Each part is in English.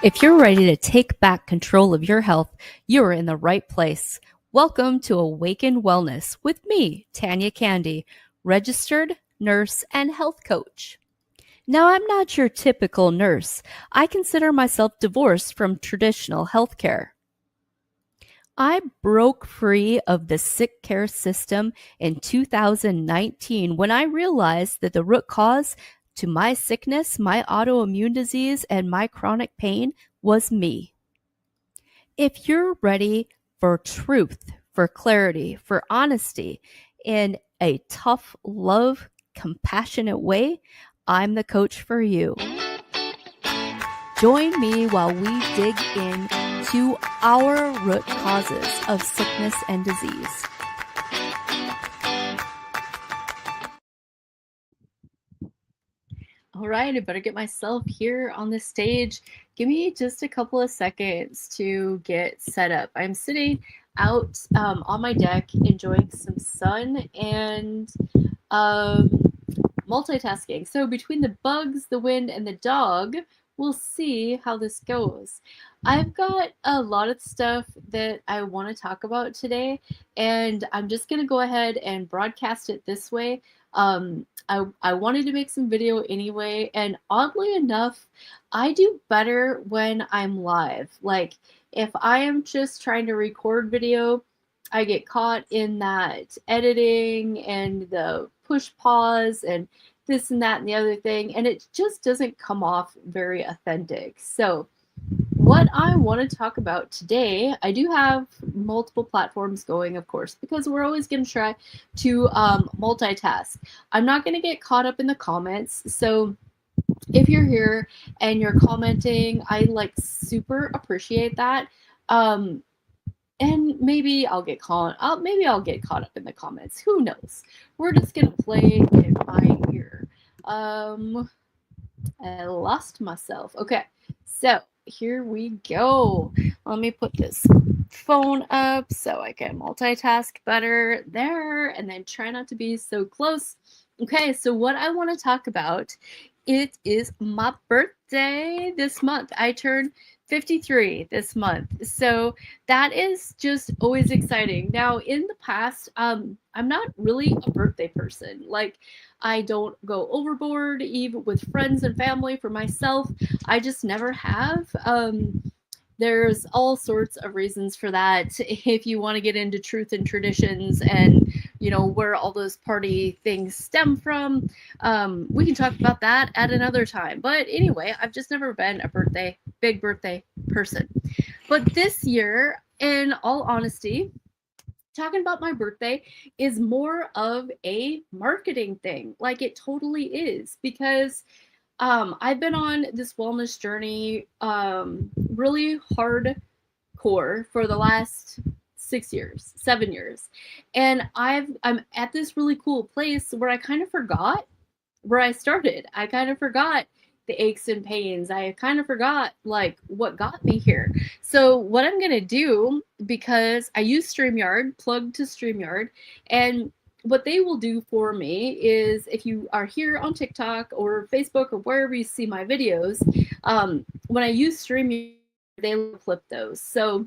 If you're ready to take back control of your health, you're in the right place. Welcome to Awaken Wellness with me, Tanya Candy, registered nurse and health coach. Now, I'm not your typical nurse. I consider myself divorced from traditional healthcare. I broke free of the sick care system in 2019 when I realized that the root cause to my sickness, my autoimmune disease, and my chronic pain was me. If you're ready for truth, for clarity, for honesty in a tough, love, compassionate way, I'm the coach for you. Join me while we dig into our root causes of sickness and disease. All right, I better get myself here on the stage. Give me just a couple of seconds to get set up. I'm sitting out on my deck enjoying some sun and multitasking. So between the bugs, the wind, and the dog, we'll see how this goes. I've got a lot of stuff that I want to talk about today, and I'm just going to go ahead and broadcast it this way. I wanted to make some video anyway, and oddly enough, I do better when I'm live. Like, if I am just trying to record video, I get caught in that editing and the push pause and this and that and the other thing, and it just doesn't come off very authentic. So what I want to talk about today, I do have multiple platforms going, of course, because we're always going to try to multitask. I'm not going to get caught up in the comments. So if you're here and you're commenting, I super appreciate that. And maybe I'll get caught up in the comments. Who knows? We're just going to play it by ear. I lost myself. Okay, so here we go. Let me put this phone up so I can multitask better there and then try not to be so close. Okay, so what I want to talk about, it is my birthday this month. I turned 53 this month. So that is just always exciting. Now, in the past, I'm not really a birthday person. Like, I don't go overboard, even with friends and family. For myself, I just never have. There's all sorts of reasons for that. If you want to get into truth and traditions and, where all those party things stem from, we can talk about that at another time. But anyway, I've just never been a big birthday person. But this year, in all honesty, talking about my birthday is more of a marketing thing. Like, it totally is, because I've been on this wellness journey really hardcore for the last 7 years. And I'm at this really cool place where I kind of forgot where I started. I kind of forgot the aches and pains. I kind of forgot what got me here. So what I'm going to do, because I use StreamYard, plugged to StreamYard, and what they will do for me is, if you are here on TikTok or Facebook or wherever you see my videos, when I use StreamYard, they will clip those. So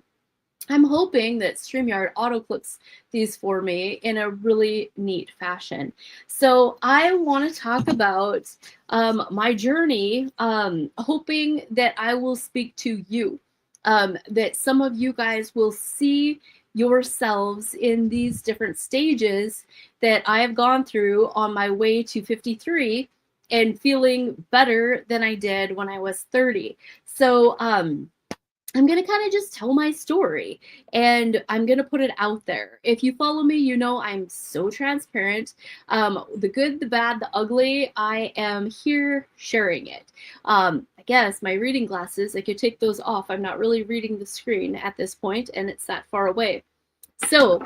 I'm hoping that StreamYard auto clips these for me in a really neat fashion. So I want to talk about my journey, hoping that I will speak to you, that some of you guys will see yourselves in these different stages that I have gone through on my way to 53 and feeling better than I did when I was 30. So I'm going to kind of just tell my story, and I'm going to put it out there. If you follow me, you know I'm so transparent. The good, the bad, the ugly, I am here sharing it. I guess my reading glasses, I could take those off. I'm not really reading the screen at this point, and it's that far away. So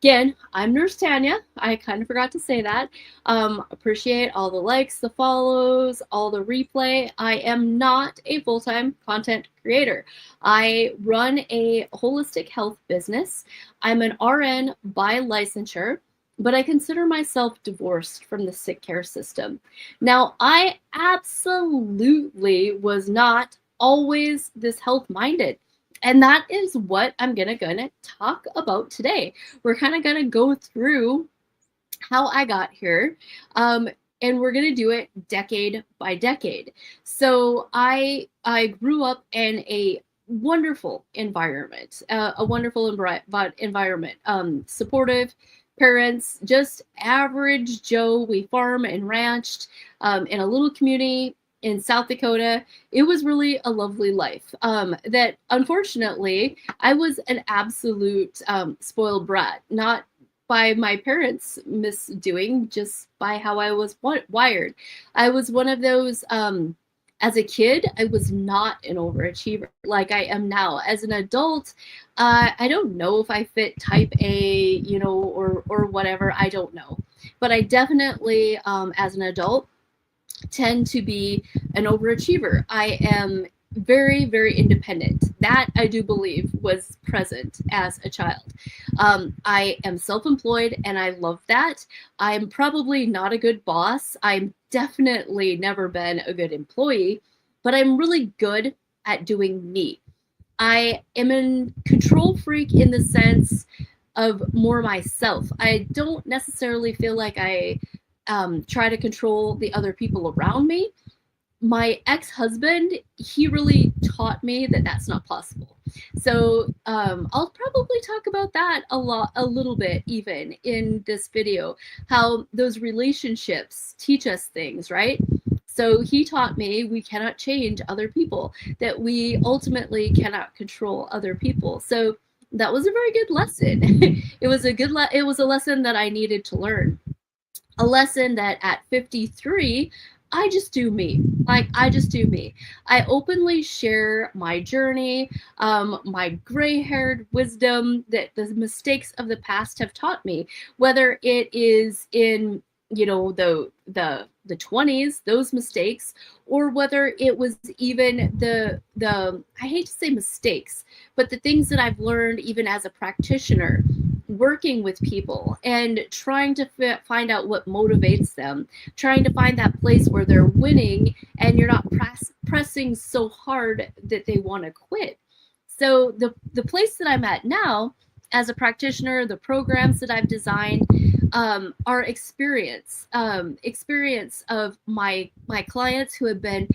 again, I'm Nurse Tanya. I kind of forgot to say that. Appreciate all the likes, the follows, all the replay. I am not a full-time content creator. I run a holistic health business. I'm an RN by licensure, but I consider myself divorced from the sick care system. Now, I absolutely was not always this health minded. And that is what I'm gonna talk about today. We're kind of gonna go through how I got here. And we're gonna do it decade by decade. So I grew up in a wonderful environment, environment, supportive parents, just average Joe. We farm and ranched in a little community in South Dakota. It was really a lovely life. That unfortunately, I was an absolute spoiled brat, not by my parents' misdoing, just by how I was wired. I was one of those, as a kid, I was not an overachiever like I am now. As an adult, I don't know if I fit type A, or whatever. I don't know. But I definitely, as an adult, tend to be an overachiever. I am very, very independent. That I do believe was present as a child. I am self-employed and I love that. I'm probably not a good boss. I'm definitely never been a good employee, but I'm really good at doing me. I am a control freak in the sense of more myself. I don't necessarily feel like I try to control the other people around me. My ex-husband, he really taught me that that's not possible. So I'll probably talk about that a little bit even in this video, how those relationships teach us things, right? So he taught me we cannot change other people, that we ultimately cannot control other people. So that was a very good lesson. It was a lesson that I needed to learn. A lesson that at 53, I just do me. Like, I just do me. I openly share my journey, my gray haired wisdom that the mistakes of the past have taught me, whether it is in, the 20s, those mistakes, or whether it was even the I hate to say mistakes, but the things that I've learned even as a practitioner, working with people and trying to find out what motivates them, trying to find that place where they're winning and you're not pressing so hard that they want to quit. So the place that I'm at now as a practitioner, the programs that I've designed, are experience of my clients who have been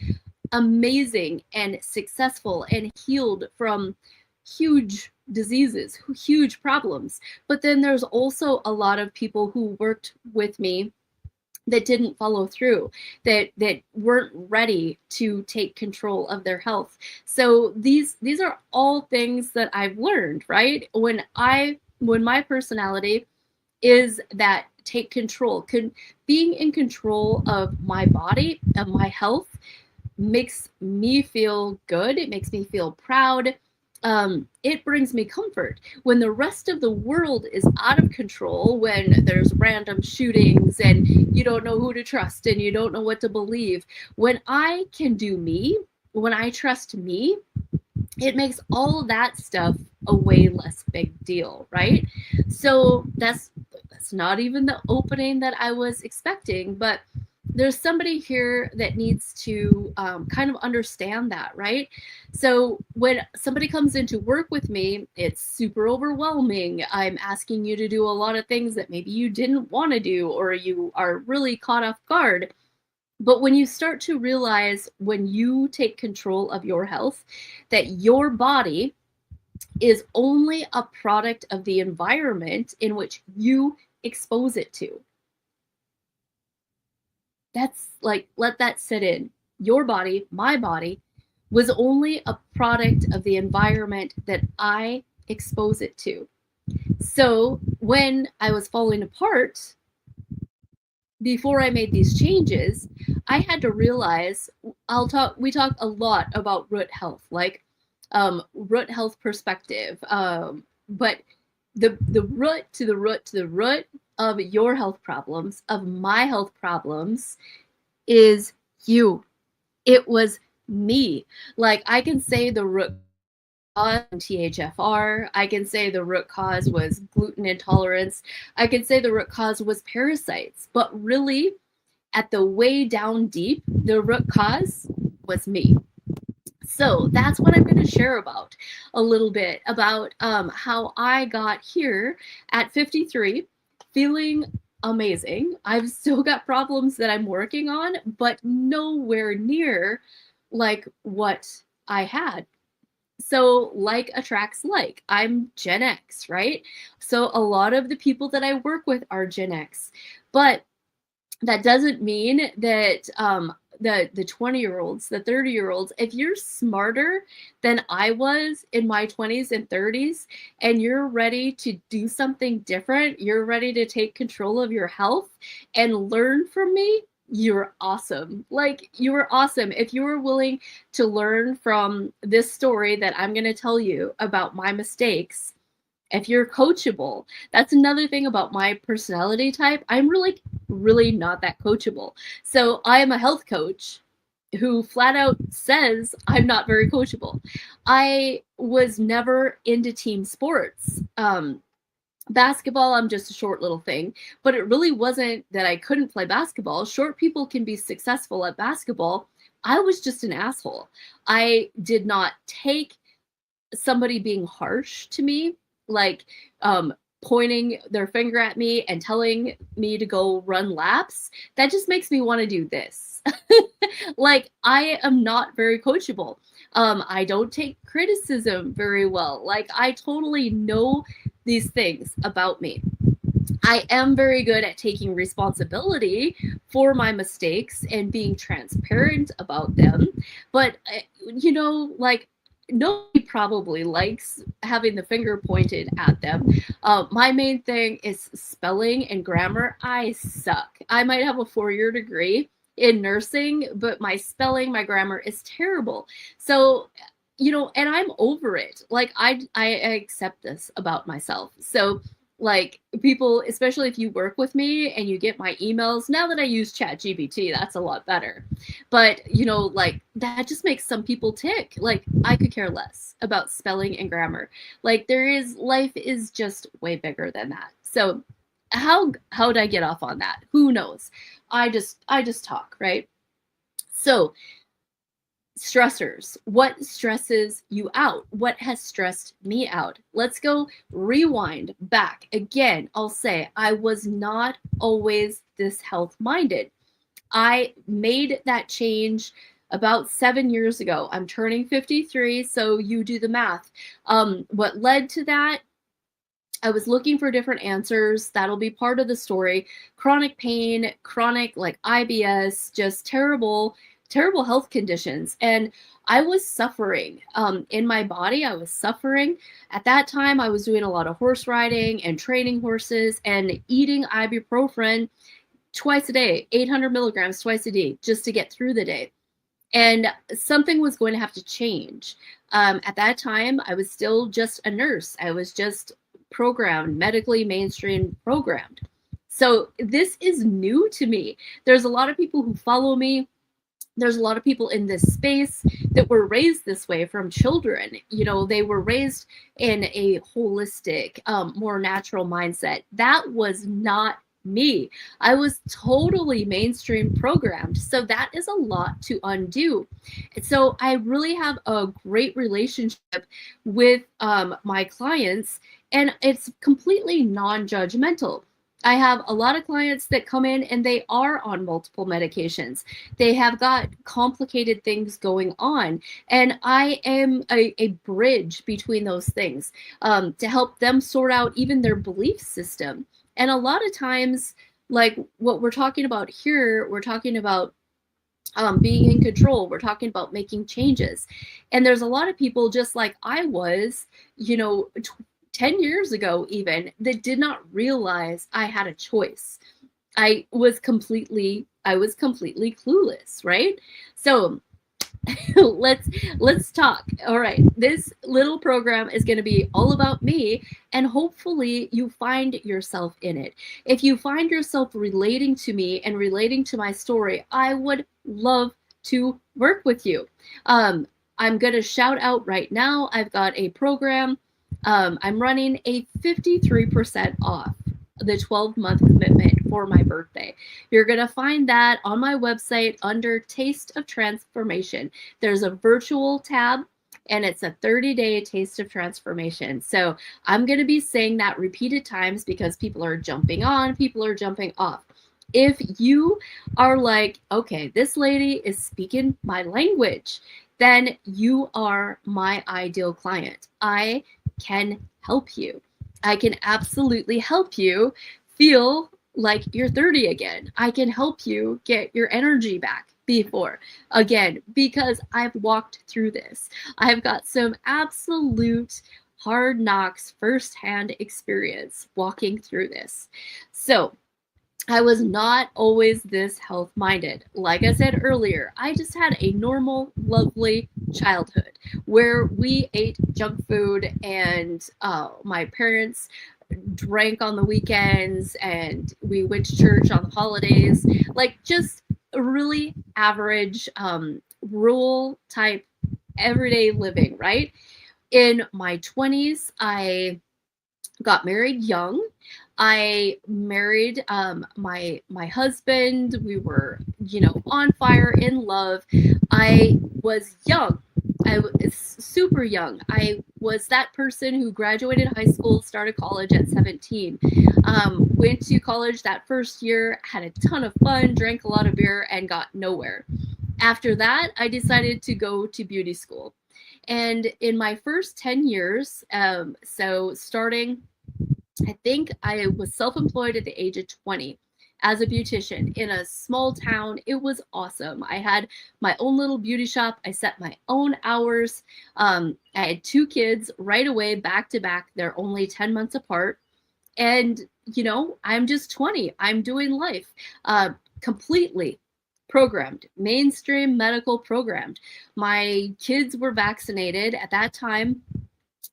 amazing and successful and healed from huge diseases, huge problems. But then there's also a lot of people who worked with me that didn't follow through, that weren't ready to take control of their health. So these are all things that I've learned, right? When my personality is that take control, being in control of my body, of my health, makes me feel good. It makes me feel proud. It brings me comfort. When the rest of the world is out of control, when there's random shootings and you don't know who to trust and you don't know what to believe, when I can do me, when I trust me, it makes all of that stuff a way less big deal, right? So that's not even the opening that I was expecting, but there's somebody here that needs to kind of understand that, right? So when somebody comes in to work with me, it's super overwhelming. I'm asking you to do a lot of things that maybe you didn't want to do, or you are really caught off guard. But when you start to realize, when you take control of your health, that your body is only a product of the environment in which you expose it to. That's like, let that sit in. Your body, my body, was only a product of the environment that I expose it to. So when I was falling apart, before I made these changes, I had to realize, we talk a lot about root health, like root health perspective. But the root to the root to the root of your health problems, of my health problems, is you. It was me. Like, I can say the root cause THFR. I can say the root cause was gluten intolerance. I can say the root cause was parasites. But really, at the way down deep, the root cause was me. So that's what I'm going to share about a little bit about how I got here at 53, feeling amazing. I've still got problems that I'm working on, but nowhere near like what I had. So like attracts like. I'm Gen X, right? So a lot of the people that I work with are Gen X, but that doesn't mean that the 20-year-olds, the 30-year-olds, if you're smarter than I was in my 20s and 30s, and you're ready to do something different, you're ready to take control of your health and learn from me, you're awesome. Like, you're awesome. If you are willing to learn from this story that I'm going to tell you about my mistakes, if you're coachable, that's another thing about my personality type. I'm really not that coachable. So I am a health coach who flat out says I'm not very coachable. I was never into team sports. Basketball, I'm just a short little thing, but it really wasn't that I couldn't play basketball. Short people can be successful at basketball. I was just an asshole. I did not take somebody being harsh to me, like pointing their finger at me and telling me to go run laps. That just makes me want to do this. Like, I am not very coachable. I don't take criticism very well. Like, I totally know these things about me. I am very good at taking responsibility for my mistakes and being transparent about them. But, like, nobody probably likes having the finger pointed at them. My main thing is spelling and grammar. I suck. I might have a 4-year degree in nursing, but my spelling, my grammar is terrible. So, and I'm over it. Like, I accept this about myself. So, like, people, especially if you work with me and you get my emails, now that I use ChatGPT, that's a lot better. But, like, that just makes some people tick. Like, I could care less about spelling and grammar. Like, life is just way bigger than that. So how'd I get off on that? Who knows? I just talk, right? So, stressors. What stresses you out? What has stressed me out? Let's go rewind back. Again, I'll say I was not always this health minded. I made that change about 7 years ago. I'm turning 53, so you do the math. What led to that? I was looking for different answers. That'll be part of the story. Chronic pain, chronic like IBS, just terrible health conditions. And I was suffering in my body. I was suffering. At that time, I was doing a lot of horse riding and training horses and eating ibuprofen twice a day, 800 milligrams twice a day, just to get through the day. And something was going to have to change. At that time, I was still just a nurse. I was just programmed, medically mainstream programmed. So this is new to me. There's a lot of people who follow me. There's a lot of people in this space that were raised this way from children. They were raised in a holistic, more natural mindset. That was not me. I was totally mainstream programmed. So that is a lot to undo. So I really have a great relationship with my clients, and it's completely non-judgmental. I have a lot of clients that come in and they are on multiple medications. They have got complicated things going on. And I am a bridge between those things to help them sort out even their belief system. And a lot of times, like what we're talking about here, we're talking about being in control. We're talking about making changes. And there's a lot of people, just like I was, 10 years ago even, that did not realize I had a choice. I was completely clueless, right? So let's talk. All right, this little program is going to be all about me, and hopefully you find yourself in it. If you find yourself relating to me and relating to my story, I would love to work with you. I'm going to shout out right now, I've got a program. I'm running a 53% off the 12-month commitment for my birthday. You're going to find that on my website under Taste of Transformation. There's a virtual tab, and it's a 30-day taste of transformation. So I'm going to be saying that repeated times because people are jumping on, people are jumping off. If you are like, okay, this lady is speaking my language, then you are my ideal client. I can help you. I can absolutely help you feel like you're 30 again. I can help you get your energy back before again, because I've walked through this. I've got some absolute hard knocks firsthand experience walking through this. So I was not always this health minded. Like I said earlier, I just had a normal, lovely childhood where we ate junk food, and my parents drank on the weekends, and we went to church on the holidays. Like, just a really average, rural type everyday living, right? In my 20s, I got married young. I married my husband. We were, on fire, in love. I was young. I was super young. I was that person who graduated high school, started college at 17. Went to college that first year, had a ton of fun, drank a lot of beer, and got nowhere. After that, I decided to go to beauty school. And in my first 10 years, so starting, I think I was self-employed at the age of 20 as a beautician in a small town. It was awesome. I had my own little beauty shop. I set my own hours. I had 2 kids right away, back to back. They're only 10 months apart. And, I'm just 20. I'm doing life completely programmed, mainstream medical programmed. My kids were vaccinated at that time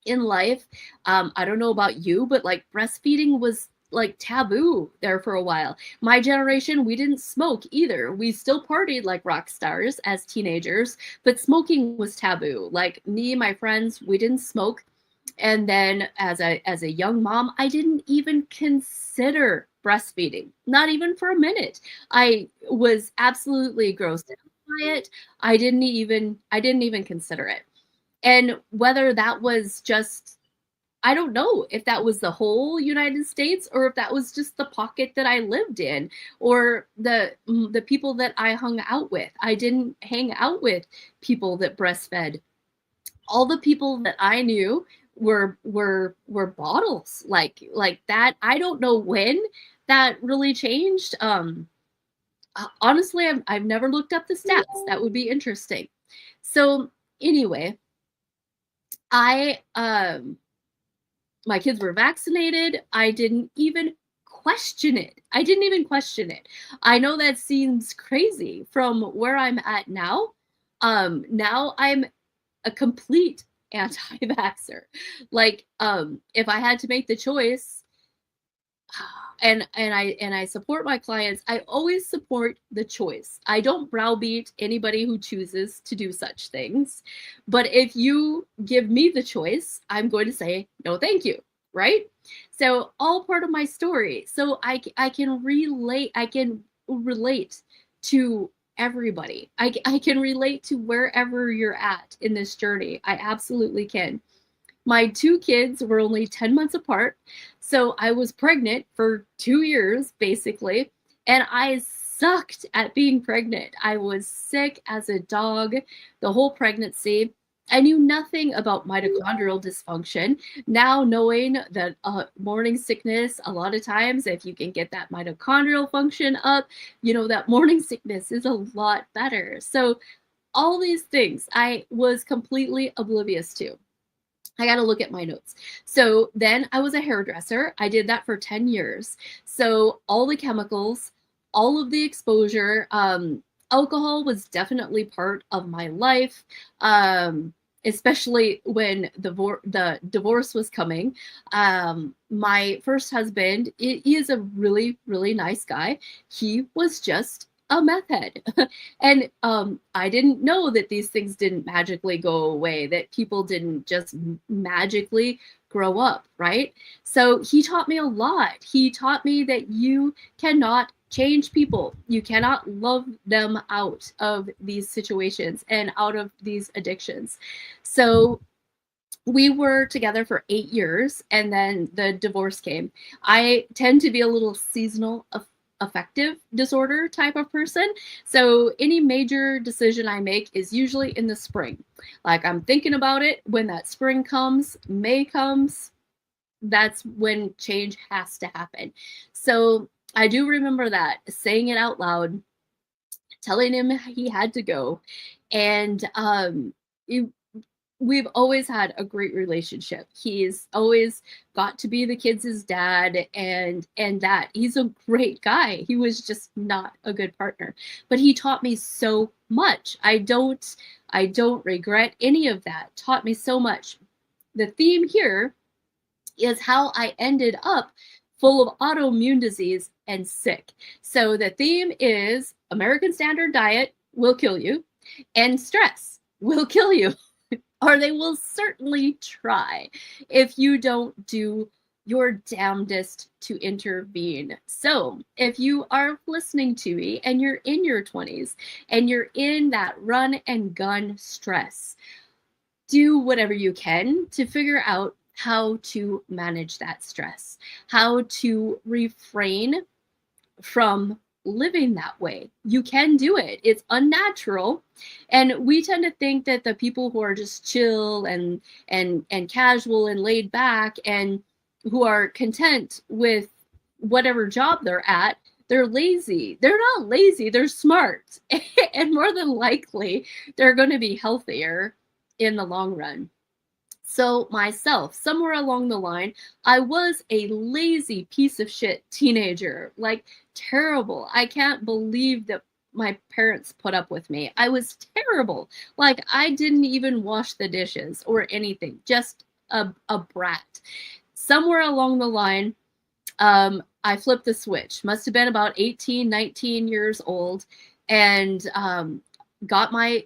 in life. I don't know about you, but like breastfeeding was like taboo there for a while. My generation, we didn't smoke either. We still partied like rock stars as teenagers, but smoking was taboo. Like me and my friends, we didn't smoke. And then as a young mom, I didn't even consider breastfeeding, not even for a minute. I was absolutely grossed out by it. I didn't even consider it. And whether that was just, I don't know if that was the whole United States or if that was just the pocket that I lived in or the people that I hung out with. I didn't hang out with people that breastfed. All the people that I knew were bottles like that. I don't know when that really changed. Honestly, I've never looked up the stats. That would be interesting. So anyway, my kids were vaccinated. I didn't even question it. I know that seems crazy from where I'm at now. Now I'm a complete anti-vaxxer. Like, if I had to make the choice, and I support my clients, I always support the choice. I don't browbeat anybody who chooses to do such things. But if you give me the choice, I'm going to say, no, thank you. Right? So all part of my story. So I can relate to everybody. I can relate to wherever you're at in this journey. I absolutely can. My 2 kids were only 10 months apart. So I was pregnant for 2 years, basically. And I sucked at being pregnant. I was sick as a dog the whole pregnancy. I knew nothing about mitochondrial dysfunction. Now, knowing that morning sickness, a lot of times, if you can get that mitochondrial function up, that morning sickness is a lot better. So all these things I was completely oblivious to. I got to look at my notes. So then I was a hairdresser. I did that for 10 years. So all the chemicals, all of the exposure, alcohol was definitely part of my life, especially when the divorce was coming. My first husband, he is a really, really nice guy. He was just a meth head. And I didn't know that these things didn't magically go away, that people didn't just magically grow up, right? So he taught me a lot. He taught me that you cannot change people. You cannot love them out of these situations and out of these addictions. So we were together for 8 years, and then the divorce came. I tend to be a little seasonal affective disorder type of person. So any major decision I make is usually in the spring. Like, I'm thinking about it when that spring comes, May comes, that's when change has to happen. So I do remember that, saying it out loud, telling him he had to go. And it, we've always had a great relationship. He's always got to be the kids' dad, and that he's a great guy. He was just not a good partner, but he taught me so much. I don't regret any of that. Taught me so much. The theme here is how I ended up full of autoimmune disease and sick. So the theme is American Standard Diet will kill you, and stress will kill you. Or they will certainly try if you don't do your damnedest to intervene. So if you are listening to me and you're in your 20s and you're in that run and gun stress, do whatever you can to figure out how to manage that stress, how to refrain from living that way. You can do it. It's unnatural. And we tend to think that the people who are just chill and casual and laid back and who are content with whatever job they're at, they're lazy. They're not lazy, they're smart. And more than likely, they're going to be healthier in the long run. So myself, somewhere along the line, I was a lazy piece of shit teenager, like terrible. I can't believe that my parents put up with me. I was terrible. Like, I didn't even wash the dishes or anything, just a brat. Somewhere along the line, I flipped the switch. Must have been about 18, 19 years old, and got my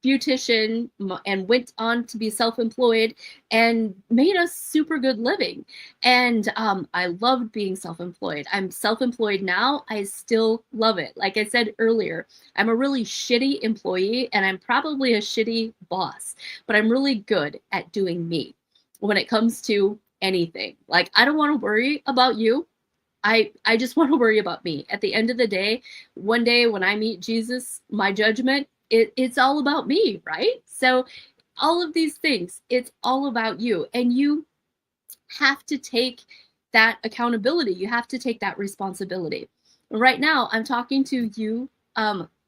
beautician and went on to be self-employed and made a super good living. And I loved being self-employed. I'm self-employed now. I still love it. Like I said earlier, I'm a really shitty employee and I'm probably a shitty boss, but I'm really good at doing me when it comes to anything. Like, I don't want to worry about you. I just want to worry about me. At the end of the day, one day when I meet Jesus, my judgment, it's all about me, right? So all of these things, it's all about you. And you have to take that accountability. You have to take that responsibility. Right now, I'm talking to you,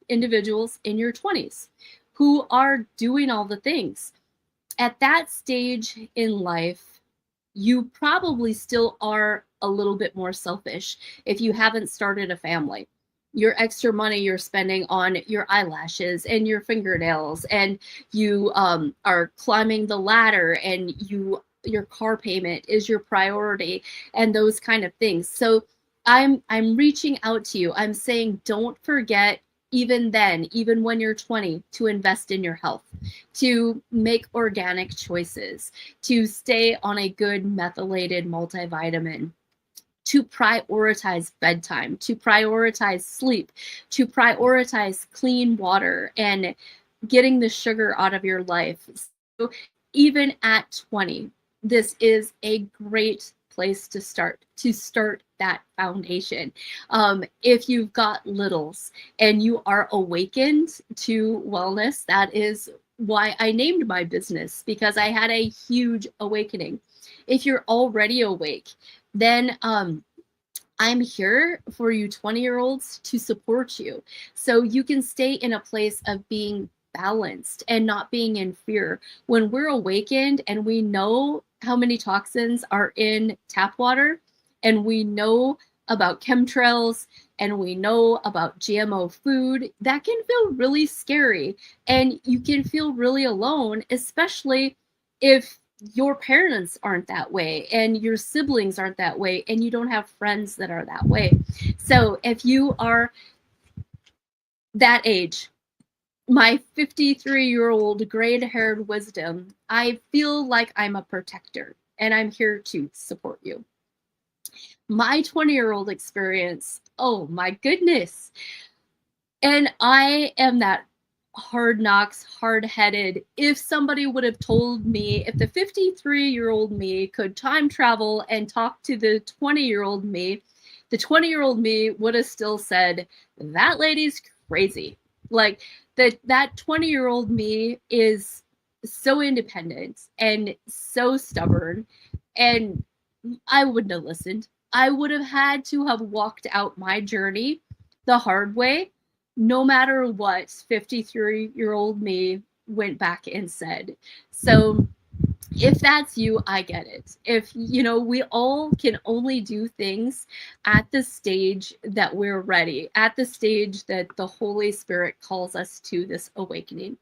individuals in your 20s who are doing all the things. At that stage in life, you probably still are a little bit more selfish if you haven't started a family. Your extra money you're spending on your eyelashes and your fingernails, and you are climbing the ladder, and your car payment is your priority, and those kind of things. So I'm reaching out to you. I'm saying, don't forget, even then, even when you're 20, to invest in your health, to make organic choices, to stay on a good methylated multivitamin, to prioritize bedtime, to prioritize sleep, to prioritize clean water and getting the sugar out of your life. So even at 20, this is a great place to start that foundation. If you've got littles and you are awakened to wellness, that is why I named my business, because I had a huge awakening. If you're already awake, then I'm here for you 20-year-olds to support you, so you can stay in a place of being balanced and not being in fear. When we're awakened and we know how many toxins are in tap water, and we know about chemtrails, and we know about GMO food, that can feel really scary, and you can feel really alone, especially if your parents aren't that way and your siblings aren't that way and you don't have friends that are that way. So if you are that age, my 53-year-old gray-haired wisdom, I feel like I'm a protector and I'm here to support you. My 20-year-old experience, oh my goodness. And I am that hard knocks, hard-headed. If somebody would have told me, if the 53-year-old me could time travel and talk to the 20-year-old me, the 20-year-old me would have still said, that lady's crazy. Like that 20-year-old me is so independent and so stubborn, and I wouldn't have listened. I would have had to have walked out my journey the hard way, no matter what 53-year-old me went back and said. So if that's you, I get it. If, we all can only do things at the stage that we're ready, at the stage that the Holy Spirit calls us to this awakening.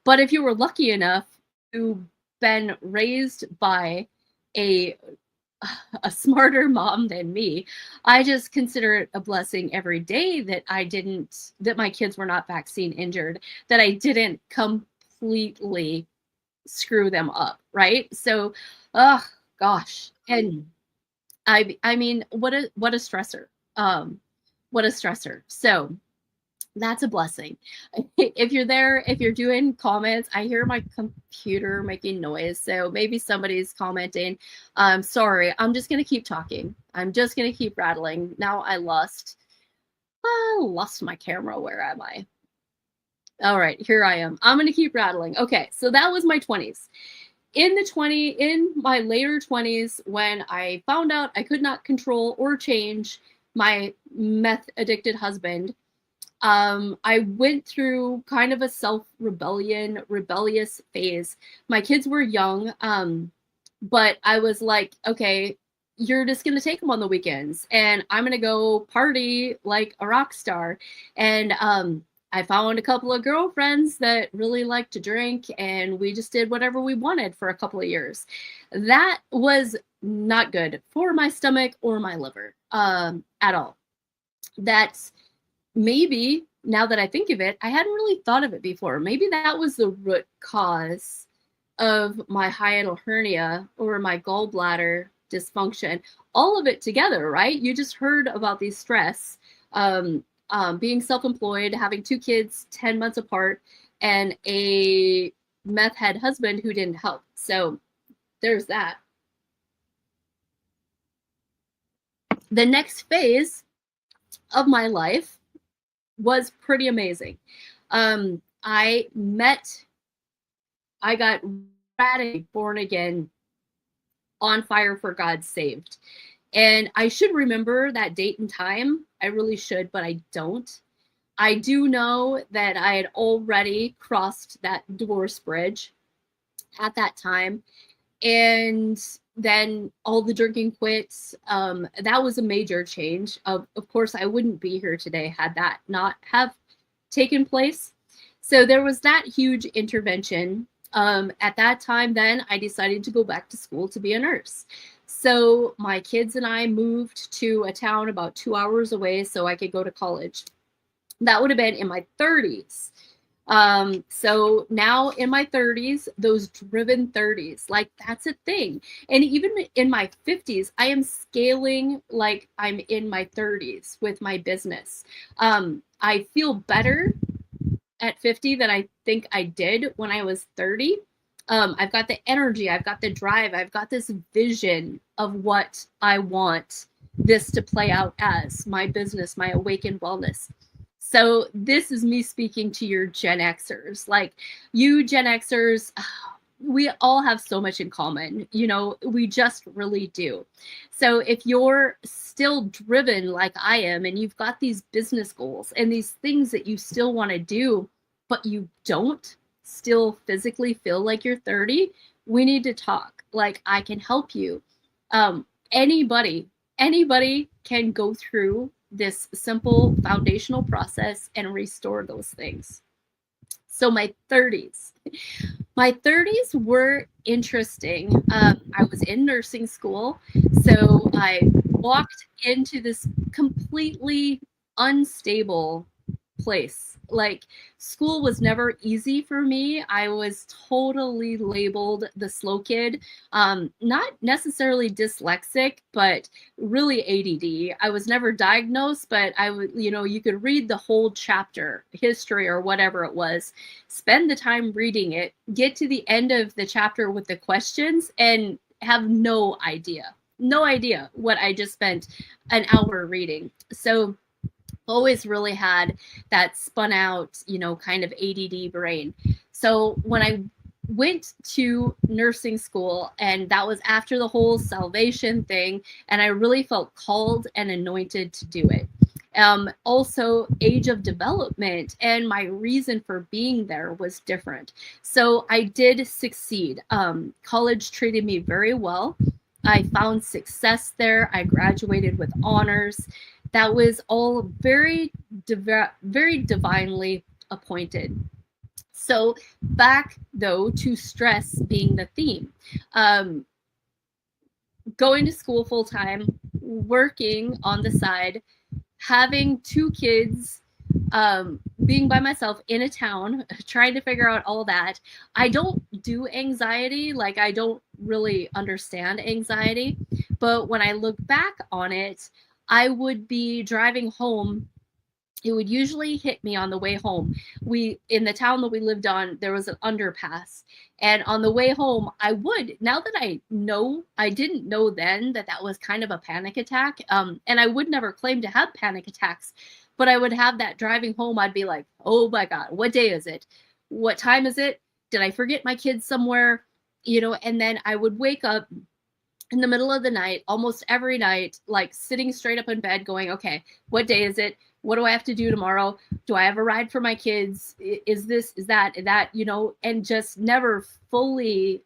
But if you were lucky enough to been raised by a smarter mom than me, I just consider it a blessing every day that that my kids were not vaccine injured, that I didn't completely screw them up, right? So, oh gosh, and I mean, what a stressor, what a stressor. So that's a blessing. If you're there, if you're doing comments, I hear my computer making noise, so maybe somebody's commenting. Sorry, I'm just gonna keep talking. I'm just gonna keep rattling. Now I lost my camera. Where am I? All right, here I am. I'm gonna keep rattling. Okay, so that was my 20s. In my later 20s, when I found out I could not control or change my meth addicted husband, I went through kind of a rebellious phase. My kids were young, but I was like, okay, you're just going to take them on the weekends, and I'm going to go party like a rock star. And I found a couple of girlfriends that really liked to drink, and we just did whatever we wanted for a couple of years. That was not good for my stomach or my liver at all. That's maybe, now that I think of it, I hadn't really thought of it before. Maybe that was the root cause of my hiatal hernia or my gallbladder dysfunction. All of it together, right? You just heard about these stress, being self-employed, having 2 kids 10 months apart, and a meth head husband who didn't help. So there's that. The next phase of my life was pretty amazing. I got radically born again, on fire for God saved. And I should remember that date and time. I really should, but I don't. I do know that I had already crossed that divorce bridge at that time. And then all the drinking quits. That was a major change. Of course, I wouldn't be here today had that not have taken place. So there was that huge intervention. At that time, then I decided to go back to school to be a nurse. So my kids and I moved to a town about 2 hours away so I could go to college. That would have been in my 30s. So now in my 30s, those driven 30s, like that's a thing. And even in my 50s, I am scaling like I'm in my 30s with my business. I feel better at 50 than I think I did when I was 30. I've got the energy, I've got the drive, I've got this vision of what I want this to play out as my business, my awakened wellness. So this is me speaking to your Gen Xers. Like, you Gen Xers, we all have so much in common. We just really do. So if you're still driven like I am, and you've got these business goals and these things that you still want to do, but you don't still physically feel like you're 30, we need to talk. Like, I can help you. Anybody can go through this simple foundational process and restore those things. So my 30s were interesting. I was in nursing school, so I walked into this completely unstable place. Like, school was never easy for me. I was totally labeled the slow kid. Not necessarily dyslexic, but really ADD. I was never diagnosed, but I would, you could read the whole chapter, history or whatever it was, spend the time reading it, get to the end of the chapter with the questions, and have no idea what I just spent an hour reading. So always really had that spun out, kind of ADD brain. So when I went to nursing school, and that was after the whole salvation thing, and I really felt called and anointed to do it. Also, age of development and my reason for being there was different. So I did succeed. College treated me very well. I found success there. I graduated with honors. That was all very divinely appointed. So back, though, to stress being the theme. Going to school full time, working on the side, having 2 kids, being by myself in a town, trying to figure out all that. I don't do anxiety. Like, I don't really understand anxiety. But when I look back on it, I would be driving home. It would usually hit me on the way home. In the town that we lived on, there was an underpass. And on the way home, now that I know, I didn't know then that was kind of a panic attack. And I would never claim to have panic attacks, but I would have that driving home. I'd be like, oh my God, what day is it? What time is it? Did I forget my kids somewhere? And then I would wake up in the middle of the night, almost every night, like sitting straight up in bed going, okay, what day is it? What do I have to do tomorrow? Do I have a ride for my kids? Is that, and just never fully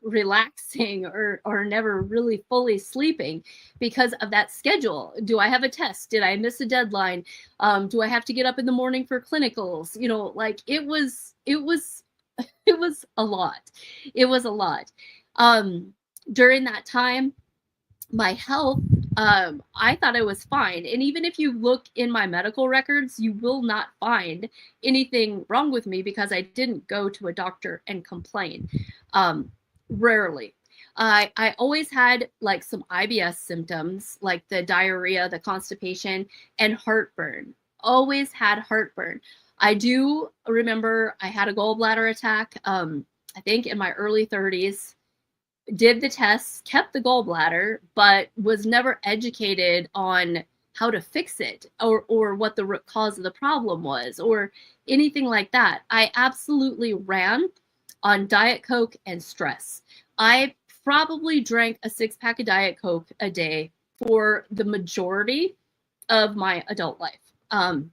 relaxing or never really fully sleeping because of that schedule. Do I have a test? Did I miss a deadline? Do I have to get up in the morning for clinicals? Like it was a lot. It was a lot. During that time, my health, I thought I was fine. And even if you look in my medical records, you will not find anything wrong with me because I didn't go to a doctor and complain. Rarely. I always had like some IBS symptoms, like the diarrhea, the constipation, and heartburn. Always had heartburn. I do remember I had a gallbladder attack, I think in my early 30s. Did the tests, kept the gallbladder, but was never educated on how to fix it or what the root cause of the problem was or anything like that. I absolutely ran on Diet Coke and stress. I probably drank a 6-pack of Diet Coke a day for the majority of my adult life. And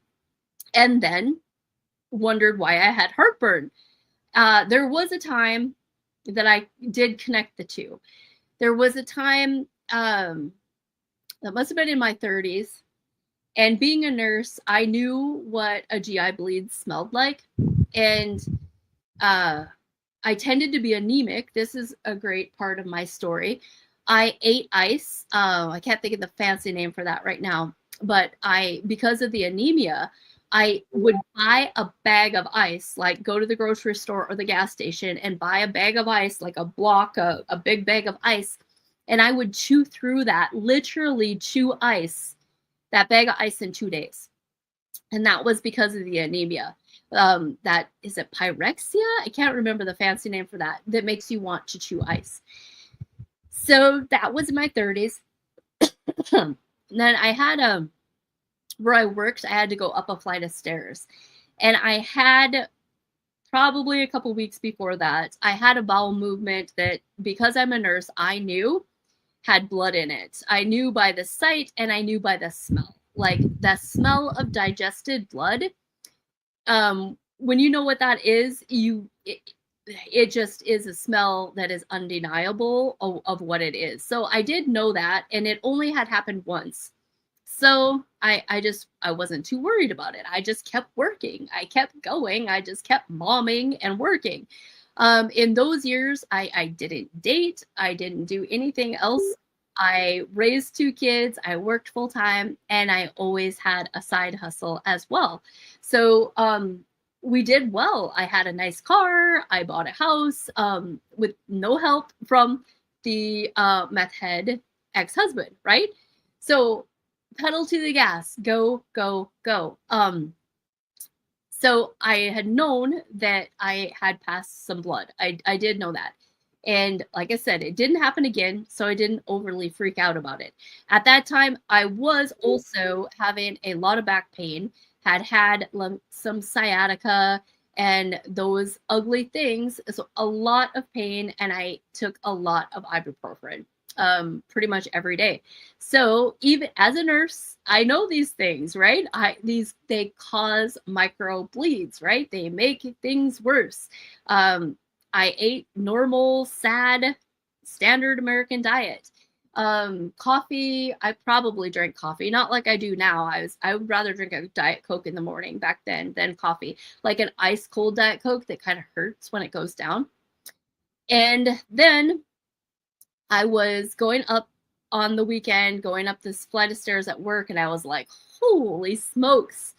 then wondered why I had heartburn. There was a time that I did connect the two. There was a time that must have been in my 30s. And being a nurse, I knew what a GI bleed smelled like. And I tended to be anemic. This is a great part of my story. I ate ice. I can't think of the fancy name for that right now. But because of the anemia, I would buy a bag of ice, like go to the grocery store or the gas station and buy a bag of ice, like a big bag of ice. And I would chew through that, literally chew that bag of ice in 2 days. And that was because of the anemia. That is it pyrexia? I can't remember the fancy name for that makes you want to chew ice. So that was in my 30s. Then I had where I worked, I had to go up a flight of stairs. And I had probably a couple weeks before that, I had a bowel movement that, because I'm a nurse, I knew had blood in it. I knew by the sight and I knew by the smell. Like the smell of digested blood. When you know what that is, it just is a smell that is undeniable of what it is. So I did know that, and it only had happened once. So I wasn't too worried about it. I just kept working. I kept going. I just kept momming and working. In those years, I didn't date. I didn't do anything else I raised 2 kids, I worked full time, and I always had a side hustle as well. So we did well. I had a nice car, I bought a house with no help from the meth head ex-husband, right? So pedal to the gas, go, go, go. So I had known that I had passed some blood. I did know that. And like I said, it didn't happen again, so I didn't overly freak out about it. At that time, I was also having a lot of back pain, had some sciatica and those ugly things. So a lot of pain, and I took a lot of ibuprofen pretty much every day. So even as a nurse, I know these things, right? They cause micro bleeds, right? They make things worse. I ate normal, sad, standard American diet. Coffee, I probably drank coffee, not like I do now. I would rather drink a Diet Coke in the morning back then than coffee, like an ice cold Diet Coke that kind of hurts when it goes down. And then I was going up on the weekend, going up this flight of stairs at work, and I was like, holy smokes.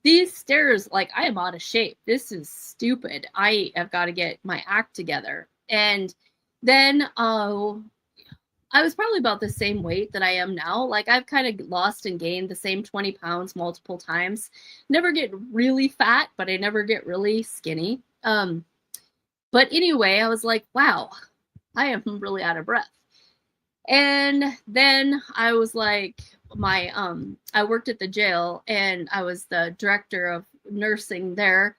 These stairs, like, I am out of shape. This is stupid. I have got to get my act together. And then I was probably about the same weight that I am now. Like, I've kind of lost and gained the same 20 pounds multiple times. Never get really fat, but I never get really skinny. But anyway, I was like, wow, I am really out of breath. And then I was like, I worked at the jail, and I was the director of nursing there.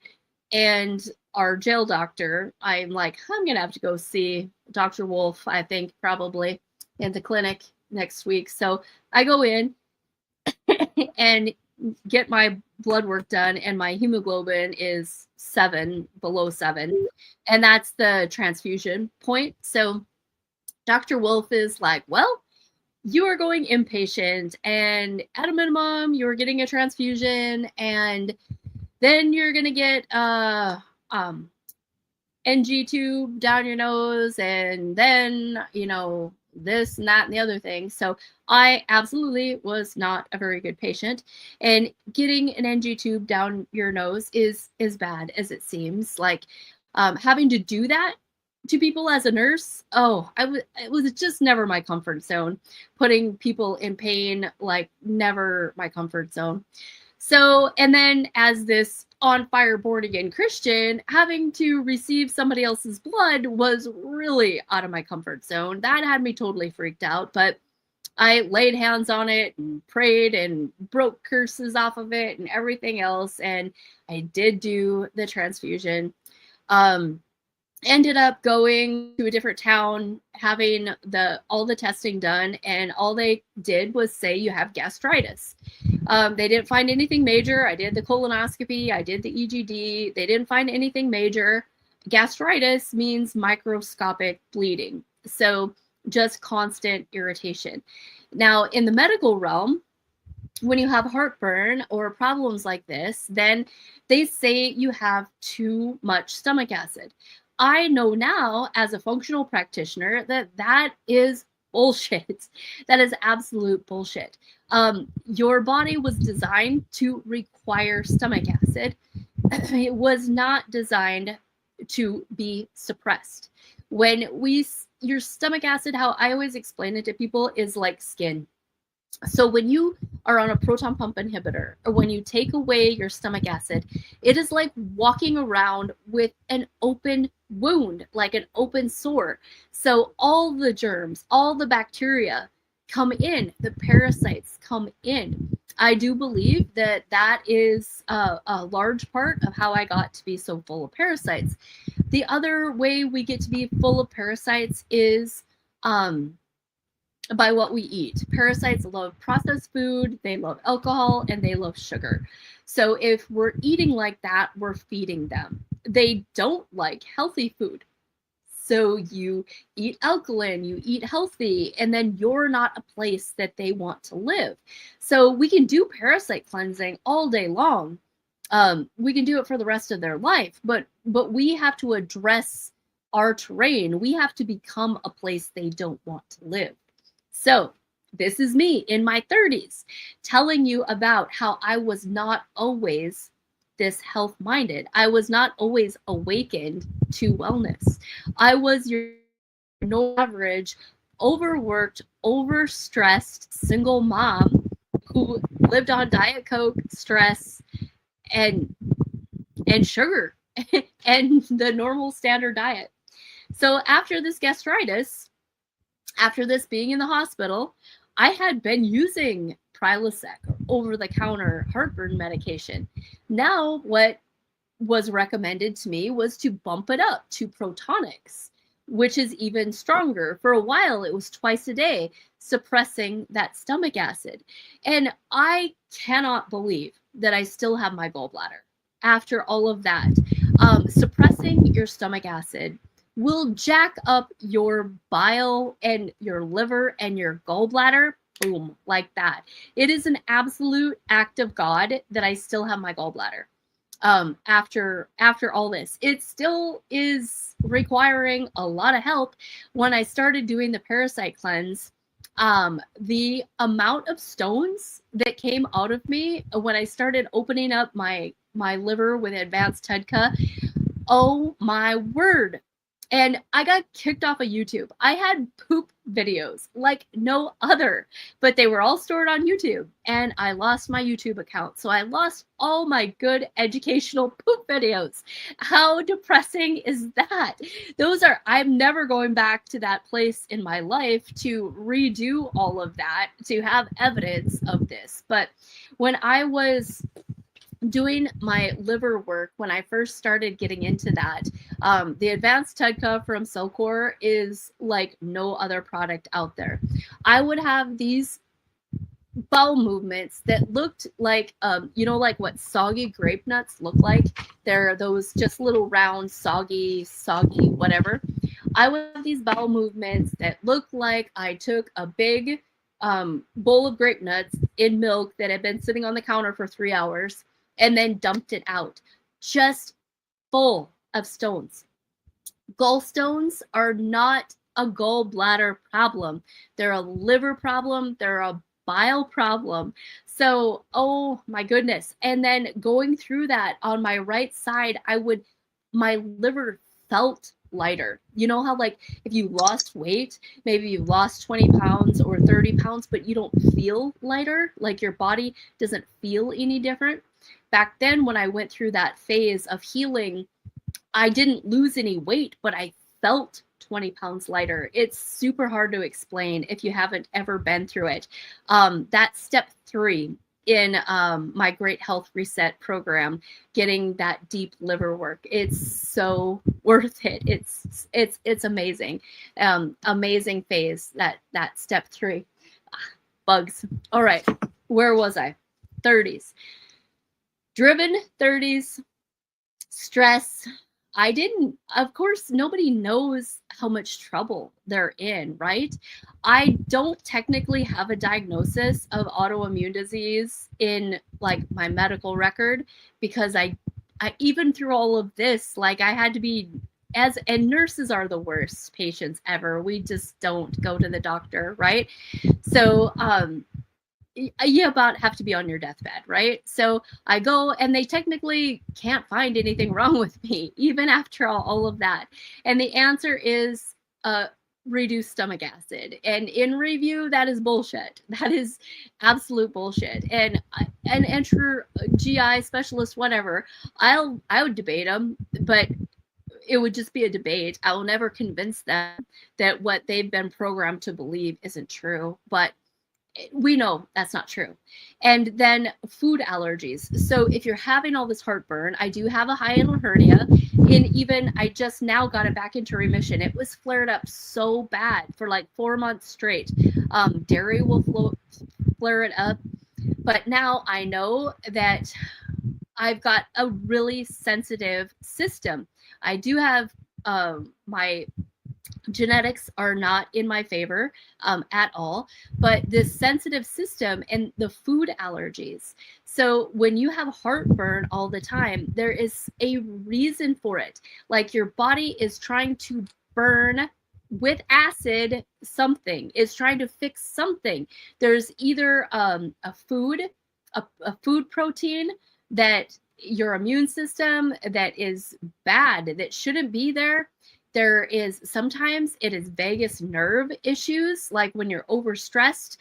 And our jail doctor, I'm like, I'm going to have to go see Dr. Wolf, I think, probably in the clinic next week. So I go in and get my blood work done, and my hemoglobin is 7, below 7. And that's the transfusion point. So Dr. Wolf is like, well, you are going inpatient, and at a minimum, you're getting a transfusion, and then you're going to get NG tube down your nose, and then, this and that and the other thing. So I absolutely was not a very good patient, and getting an NG tube down your nose is as bad as it seems. Like having to do that to people as a nurse, it was just never my comfort zone. Putting people in pain, like, never my comfort zone. So, and then as this on fire born again Christian, having to receive somebody else's blood was really out of my comfort zone. That had me totally freaked out, but I laid hands on it and prayed and broke curses off of it and everything else. And I did do the transfusion. Ended up going to a different town, having all the testing done, and all they did was say you have gastritis. They didn't find anything major. I did the colonoscopy, I did the EGD. They didn't find anything major. Gastritis means microscopic bleeding, so just constant irritation. Now, in the medical realm, when you have heartburn or problems like this, then they say you have too much stomach acid. I know now, as a functional practitioner, that is bullshit. That is absolute bullshit. Your body was designed to require stomach acid. It was not designed to be suppressed. Your stomach acid, how I always explain it to people, is like skin. So when you are on a proton pump inhibitor, or when you take away your stomach acid, it is like walking around with an open wound, like an open sore. So all the germs, all the bacteria come in, the parasites come in. I do believe that is a large part of how I got to be so full of parasites. The other way we get to be full of parasites is by what we eat. Parasites love processed food, they love alcohol, and they love sugar. So if we're eating like that, we're feeding them. They don't like healthy food. So you eat alkaline, you eat healthy, and then you're not a place that they want to live. So we can do parasite cleansing all day long. We can do it for the rest of their life, but we have to address our terrain. We have to become a place they don't want to live. So this is me in my 30s telling you about how I was not always this health minded. I was not always awakened to wellness. I was your no average, overworked, overstressed single mom who lived on Diet Coke, stress, and sugar and the normal standard diet. So after this gastritis, after this being in the hospital, I had been using Prilosec, over the counter heartburn medication. Now, what was recommended to me was to bump it up to Protonix, which is even stronger. For a while, it was twice a day, suppressing that stomach acid. And I cannot believe that I still have my gallbladder after all of that. Suppressing your stomach acid will jack up your bile and your liver and your gallbladder, boom, like that. It is an absolute act of God that I still have my gallbladder. After all this, it still is requiring a lot of help. When I started doing the parasite cleanse, the amount of stones that came out of me when I started opening up my liver with advanced TEDCA, oh my word. And I got kicked off of YouTube. I had poop videos like no other, but they were all stored on YouTube. And I lost my YouTube account. So I lost all my good educational poop videos. How depressing is that? I'm never going back to that place in my life to redo all of that, to have evidence of this. But when I was doing my liver work, when I first started getting into that, the advanced TEDCA from Cellcore is like no other product out there. I would have these bowel movements that looked like, like what soggy grape nuts look like. They're those just little round, soggy, whatever. I would have these bowel movements that looked like I took a big bowl of grape nuts in milk that had been sitting on the counter for 3 hours and then dumped it out, just full of stones. Gallstones are not a gallbladder problem. They're a liver problem. They're a bile problem. So, oh my goodness. And then going through that on my right side, my liver felt lighter. You know how, like, if you lost weight, maybe you lost 20 pounds or 30 pounds, but you don't feel lighter, like your body doesn't feel any different. Back then, when I went through that phase of healing, I didn't lose any weight, but I felt 20 pounds lighter. It's super hard to explain if you haven't ever been through it. That's step 3 in my Great Health Reset program, getting that deep liver work. It's so worth it. It's amazing. Amazing phase, that step 3. Bugs. All right, where was I? 30s. Driven 30s, stress. Of course, nobody knows how much trouble they're in, right? I don't technically have a diagnosis of autoimmune disease in like my medical record, because I even through all of this, like I had to be and nurses are the worst patients ever. We just don't go to the doctor, right? So, you about have to be on your deathbed, right? So I go and they technically can't find anything wrong with me, even after all of that. And the answer is reduced stomach acid. And in review, that is bullshit. That is absolute bullshit. And an enter GI specialist, whatever, I would debate them, but it would just be a debate. I will never convince them that what they've been programmed to believe isn't true. But we know that's not true. And then food allergies. So if you're having all this heartburn, I do have a hiatal hernia, and even I just now got it back into remission. It was flared up so bad for like 4 months straight. Dairy will flare it up, but now I know that I've got a really sensitive system. I do have my genetics are not in my favor at all, but this sensitive system and the food allergies. So when you have heartburn all the time, there is a reason for it. Like your body is trying to burn with acid something. It's trying to fix something. There's either a food protein that your immune system that is bad, that shouldn't be there. There is sometimes it is vagus nerve issues, like when you're overstressed.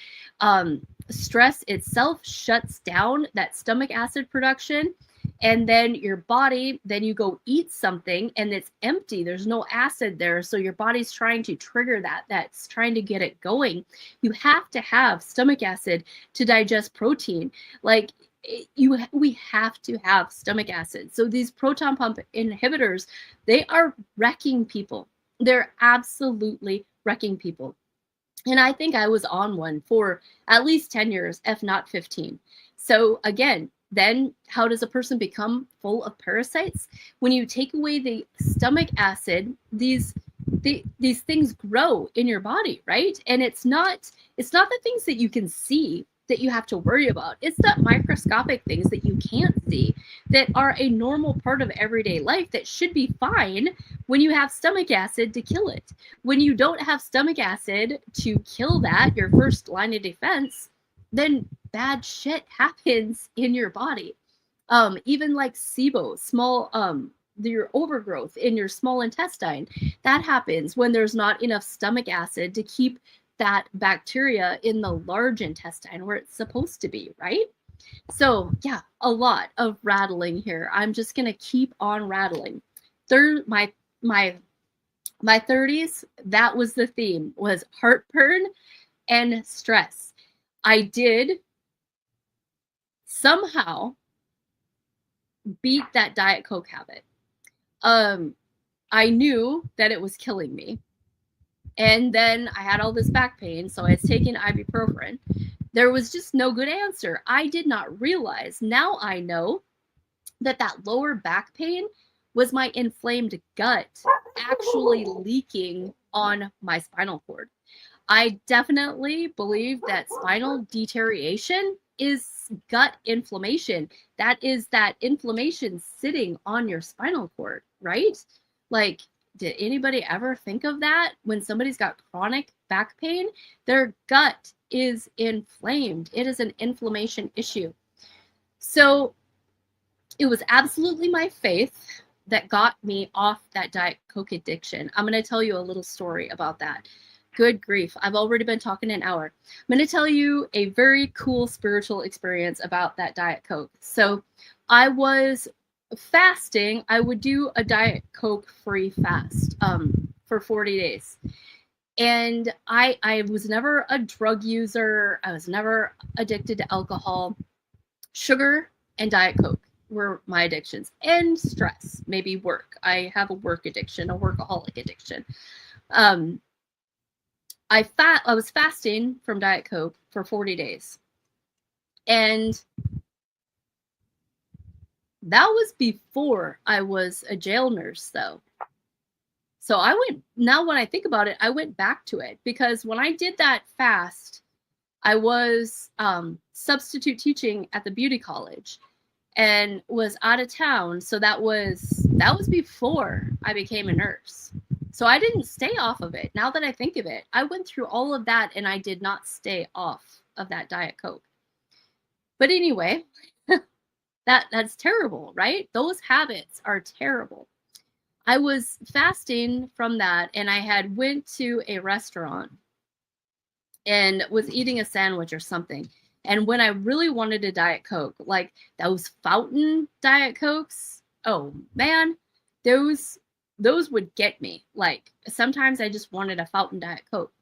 Stress itself shuts down that stomach acid production, and then your body, then you go eat something and it's empty, there's no acid there, so your body's trying to trigger that's trying to get it going. You have to have stomach acid to digest protein. Like we have to have stomach acid. So these proton pump inhibitors, they are wrecking people. They're absolutely wrecking people. And I think I was on one for at least 10 years, if not 15. So again, then how does a person become full of parasites? When you take away the stomach acid, these things grow in your body, right? And it's not the things that you can see that you have to worry about. It's the microscopic things that you can't see that are a normal part of everyday life that should be fine when you have stomach acid to kill it. When you don't have stomach acid to kill that, your first line of defense, then bad shit happens in your body. Even like SIBO, small your overgrowth in your small intestine, that happens when there's not enough stomach acid to keep that bacteria in the large intestine where it's supposed to be, right? So yeah, a lot of rattling here. I'm just gonna keep on rattling. My 30s, that was the theme, was heartburn and stress. I did somehow beat that Diet Coke habit. I knew that it was killing me. And then I had all this back pain, so I was taking ibuprofen. There was just no good answer. I did not realize, now I know, that lower back pain was my inflamed gut actually leaking on my spinal cord. I definitely believe that spinal deterioration is gut inflammation. That is that inflammation sitting on your spinal cord, right? Like, did anybody ever think of that? When somebody's got chronic back pain, their gut is inflamed. It is an inflammation issue. So it was absolutely my faith that got me off that Diet Coke addiction. I'm going to tell you a little story about that. Good grief, I've already been talking an hour. I'm going to tell you a very cool spiritual experience about that Diet Coke. So I was fasting. I would do a Diet Coke free fast for 40 days. And I was never a drug user. I was never addicted to alcohol. Sugar and Diet Coke were my addictions, and stress, maybe work. I have a work addiction, a workaholic addiction. I was fasting from Diet Coke for 40 days. And that was before I was a jail nurse, though. So now when I think about it, I went back to it, because when I did that fast, I was substitute teaching at the beauty college and was out of town. So that was before I became a nurse. So I didn't stay off of it. Now that I think of it, I went through all of that and I did not stay off of that Diet Coke. But anyway, that's terrible, right? Those habits are terrible. I was fasting from that, and I had went to a restaurant and was eating a sandwich or something. And when I really wanted a Diet Coke, like those fountain Diet Cokes, oh man, those would get me. Like sometimes I just wanted a fountain Diet Coke.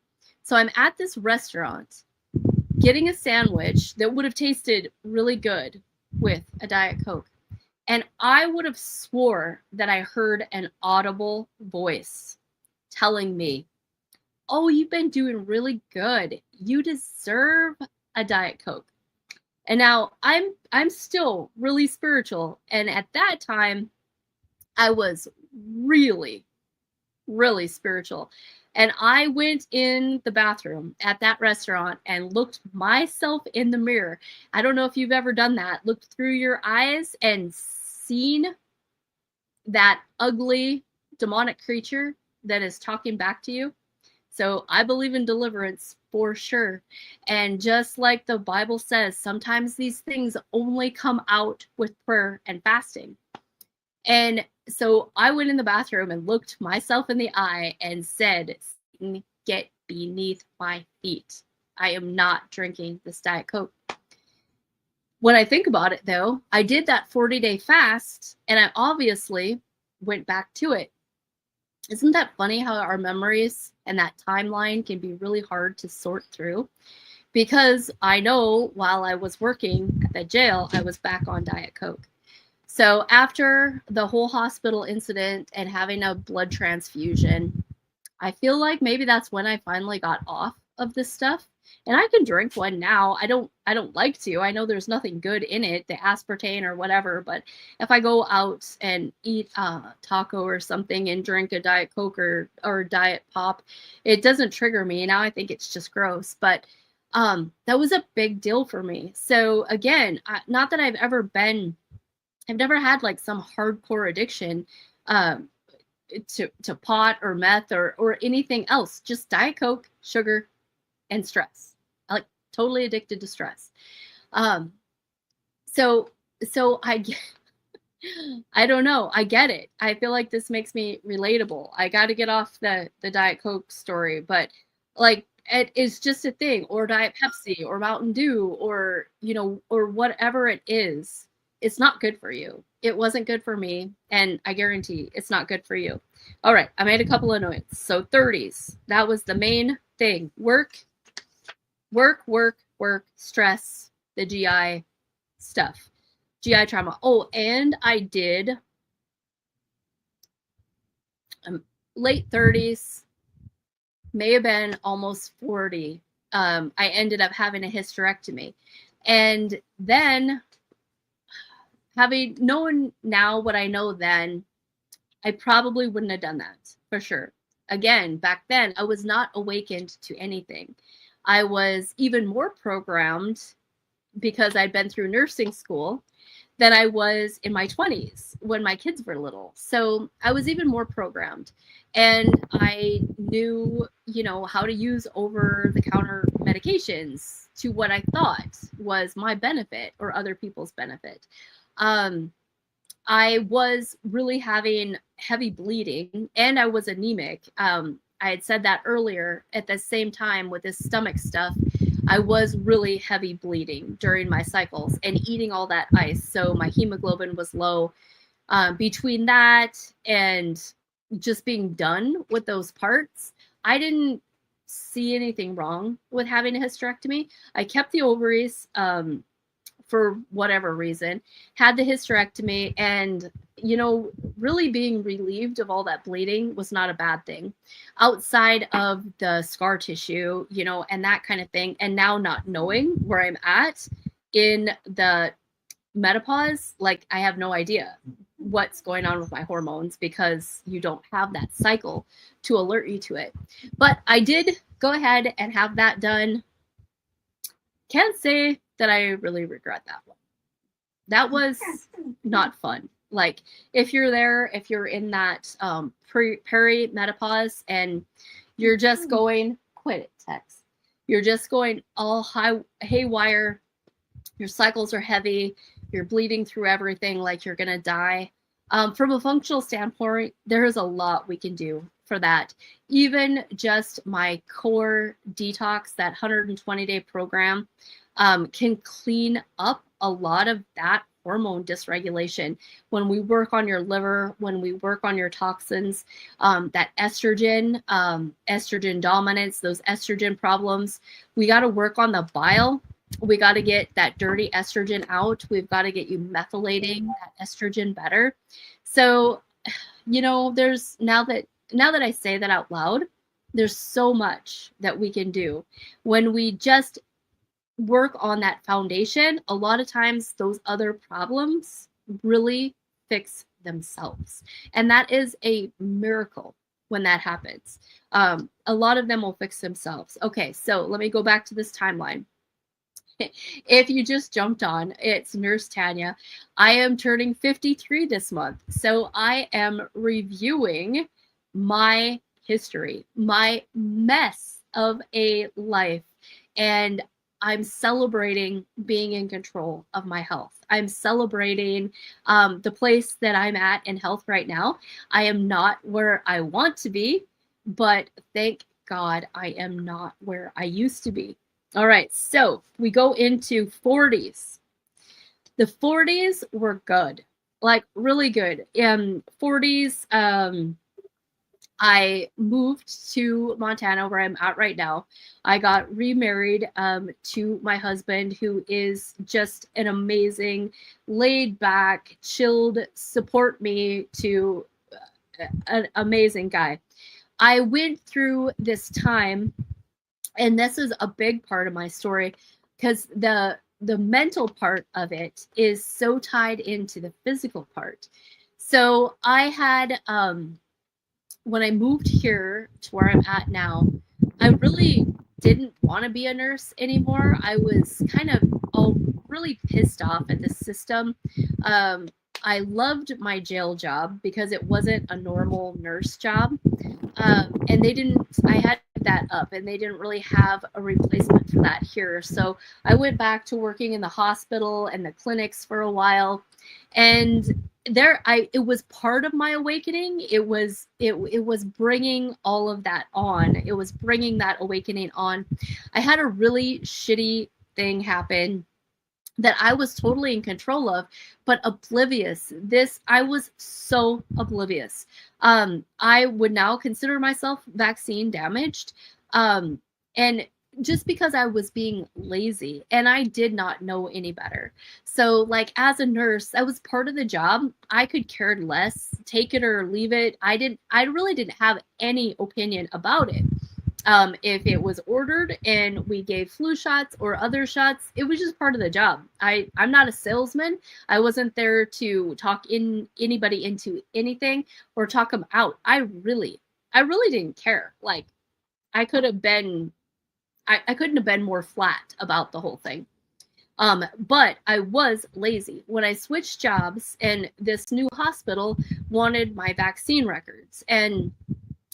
So I'm at this restaurant getting a sandwich that would have tasted really good with a Diet Coke. And I would have swore that I heard an audible voice telling me, "Oh, you've been doing really good. You deserve a Diet Coke." And now I'm still really spiritual. And at that time, I was really, really spiritual. And I went in the bathroom at that restaurant and looked myself in the mirror. I don't know if you've ever done that. Looked through your eyes and seen that ugly demonic creature that is talking back to you. So I believe in deliverance for sure. And just like the Bible says, sometimes these things only come out with prayer and fasting. And so I went in the bathroom and looked myself in the eye and said, Satan, get beneath my feet. I am not drinking this Diet Coke. When I think about it, though, I did that 40-day fast, and I obviously went back to it. Isn't that funny how our memories and that timeline can be really hard to sort through? Because I know while I was working at the jail, I was back on Diet Coke. So after the whole hospital incident and having a blood transfusion, I feel like maybe that's when I finally got off of this stuff. And I can drink one now. I don't like to. I know there's nothing good in it, the aspartame or whatever, but if I go out and eat a taco or something and drink a Diet Coke or Diet Pop, it doesn't trigger me. Now I think it's just gross, but that was a big deal for me. So again, not that I've never had like some hardcore addiction to pot or meth or anything else, just Diet Coke, sugar, and stress. Like totally addicted to stress. So I don't know. I get it. I feel like this makes me relatable. I got to get off the Diet Coke story, but like it is just a thing, or Diet Pepsi or Mountain Dew or, or whatever it is. It's not good for you. It wasn't good for me, and I guarantee it's not good for you. All right, I made a couple of notes. So 30s, that was the main thing. Work, stress, the GI stuff, GI trauma. Oh, and I did late 30s, may have been almost 40. I ended up having a hysterectomy. And then, having known now what I know then, I probably wouldn't have done that for sure. Again, back then, I was not awakened to anything. I was even more programmed because I'd been through nursing school than I was in my 20s when my kids were little. So I was even more programmed. And I knew, how to use over-the-counter medications to what I thought was my benefit or other people's benefit. I was really having heavy bleeding, and I was anemic. I had said that earlier. At the same time with this stomach stuff, I was really heavy bleeding during my cycles and eating all that ice. So my hemoglobin was low. Between that and just being done with those parts, I didn't see anything wrong with having a hysterectomy. I kept the ovaries for whatever reason, had the hysterectomy, and really being relieved of all that bleeding was not a bad thing outside of the scar tissue, and that kind of thing. And now not knowing where I'm at in the menopause, like I have no idea what's going on with my hormones because you don't have that cycle to alert you to it. But I did go ahead and have that done. Can't say that I really regret that one. That was not fun. Like if you're in that perimenopause and you're just going, quit it, Tex. You're just going all haywire. Your cycles are heavy. You're bleeding through everything like you're going to die. From a functional standpoint, there is a lot we can do for that. Even just my core detox, that 120-day program, can clean up a lot of that hormone dysregulation. When we work on your liver, when we work on your toxins, that estrogen dominance, those estrogen problems, we got to work on the bile. We got to get that dirty estrogen out. We've got to get you methylating that estrogen better. So, there's now that I say that out loud, there's so much that we can do when we just work on that foundation. A lot of times those other problems really fix themselves. And that is a miracle when that happens. A lot of them will fix themselves. Okay, so let me go back to this timeline. If you just jumped on, it's Nurse Tanya. I am turning 53 this month. So I am reviewing my history, my mess of a life. And I'm celebrating being in control of my health. I'm celebrating the place that I'm at in health right now. I am not where I want to be, but thank God I am not where I used to be. All right, so we go into 40s. The 40s were good, like really good. 40s, I moved to Montana, where I'm at right now. I got remarried to my husband, who is just an amazing, laid back, chilled, support me to an amazing guy. I went through this time, and this is a big part of my story, because the mental part of it is so tied into the physical part. So I had when I moved here to where I'm at now, I really didn't want to be a nurse anymore. I was kind of really pissed off at the system. I loved my jail job because it wasn't a normal nurse job. And they didn't, I had that up, and they didn't really have a replacement for that here. So I went back to working in the hospital and the clinics for a while. And it was part of my awakening. It was bringing all of that on. It was bringing that awakening on. I had a really shitty thing happen that I was totally in control of, but oblivious. I was so oblivious. I would now consider myself vaccine damaged. And just because I was being lazy, and I did not know any better. So like, as a nurse, that was part of the job. I could care less, take it or leave it. I really didn't have any opinion about it. If it was ordered and we gave flu shots or other shots, it was just part of the job. I'm not a salesman. I wasn't there to talk anybody into anything or talk them out. I really didn't care. Like, I could have been, I couldn't have been more flat about the whole thing. But I was lazy. When I switched jobs, and this new hospital wanted my vaccine records, and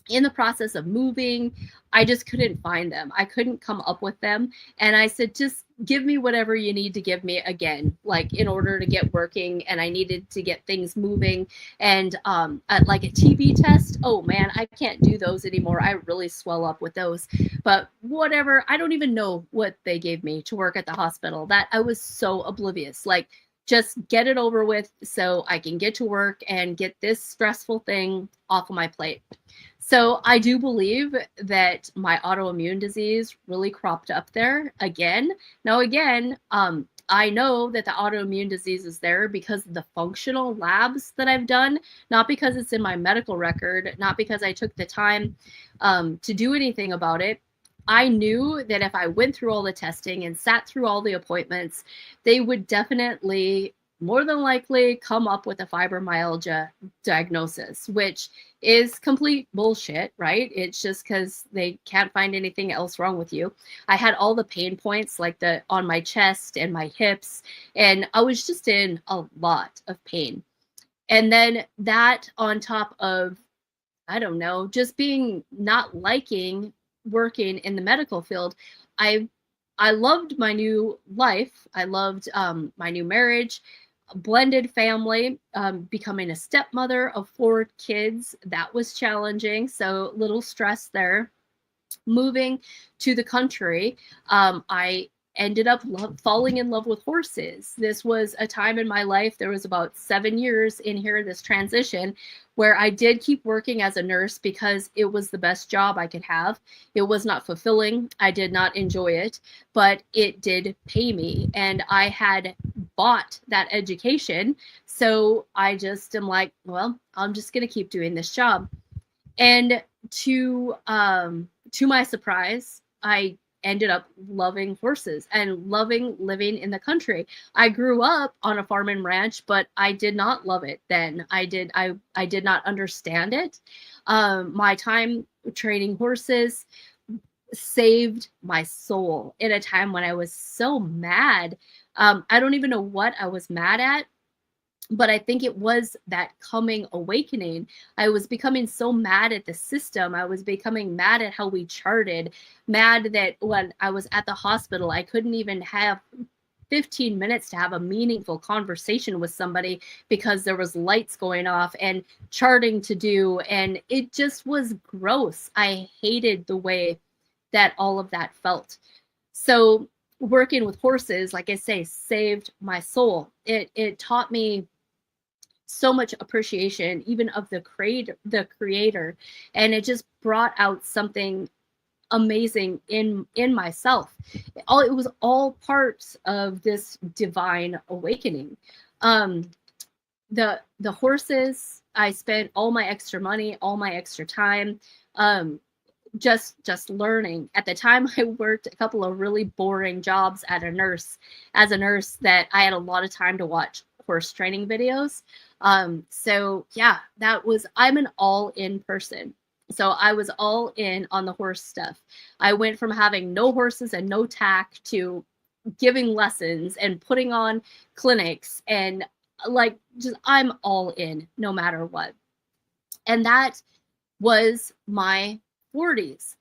in the process of moving, I just couldn't find them. I couldn't come up with them. And I said, just give me whatever you need to give me again, like in order to get working. And I needed to get things moving. And like a TB test, oh man, I can't do those anymore. I really swell up with those. But whatever, I don't even know what they gave me to work at the hospital. That I was so oblivious. Like, just get it over with so I can get to work and get this stressful thing off of my plate. So I do believe that my autoimmune disease really cropped up there again. Now, again, I know that the autoimmune disease is there because of the functional labs that I've done, not because it's in my medical record, not because I took the time to do anything about it. I knew that if I went through all the testing and sat through all the appointments, they would definitely, more than likely, come up with a fibromyalgia diagnosis, which is complete bullshit, right? It's just because they can't find anything else wrong with you. I had all the pain points, like on my chest and my hips, and I was just in a lot of pain. And then that on top of, I don't know, just being not liking working in the medical field, I loved my new life. I loved my new marriage, blended family, becoming a stepmother of 4 kids. That was challenging, so little stress there. Moving to the country, I ended up falling in love with horses. This was a time in my life, there was about 7 years in here, this transition, where I did keep working as a nurse because it was the best job I could have. It was not fulfilling. I did not enjoy it, but it did pay me. And I had bought that education. So I just am like, well, I'm just going to keep doing this job. And to my surprise, I ended up loving horses and loving living in the country. I grew up on a farm and ranch, but I did not love it then. I did not understand it. My time training horses saved my soul in a time when I was so mad. I don't even know what I was mad at. But I think it was that coming awakening. I was becoming so mad at the system. I was becoming mad at how we charted, mad that when I was at the hospital, I couldn't even have 15 minutes to have a meaningful conversation with somebody because there was lights going off and charting to do. And it just was gross. I hated the way that all of that felt. So working with horses, like I say, saved my soul. It taught me so much appreciation even of the creator, and it just brought out something amazing in myself. It was all parts of this divine awakening. um the horses, I spent all my extra money, all my extra time, um just learning. At the time, I worked a couple of really boring jobs as a nurse, that I had a lot of time to watch horse training videos. So yeah, I'm an all-in person. So I was all in on the horse stuff. I went from having no horses and no tack to giving lessons and putting on clinics, and like, just I'm all in no matter what. And that was my 40s,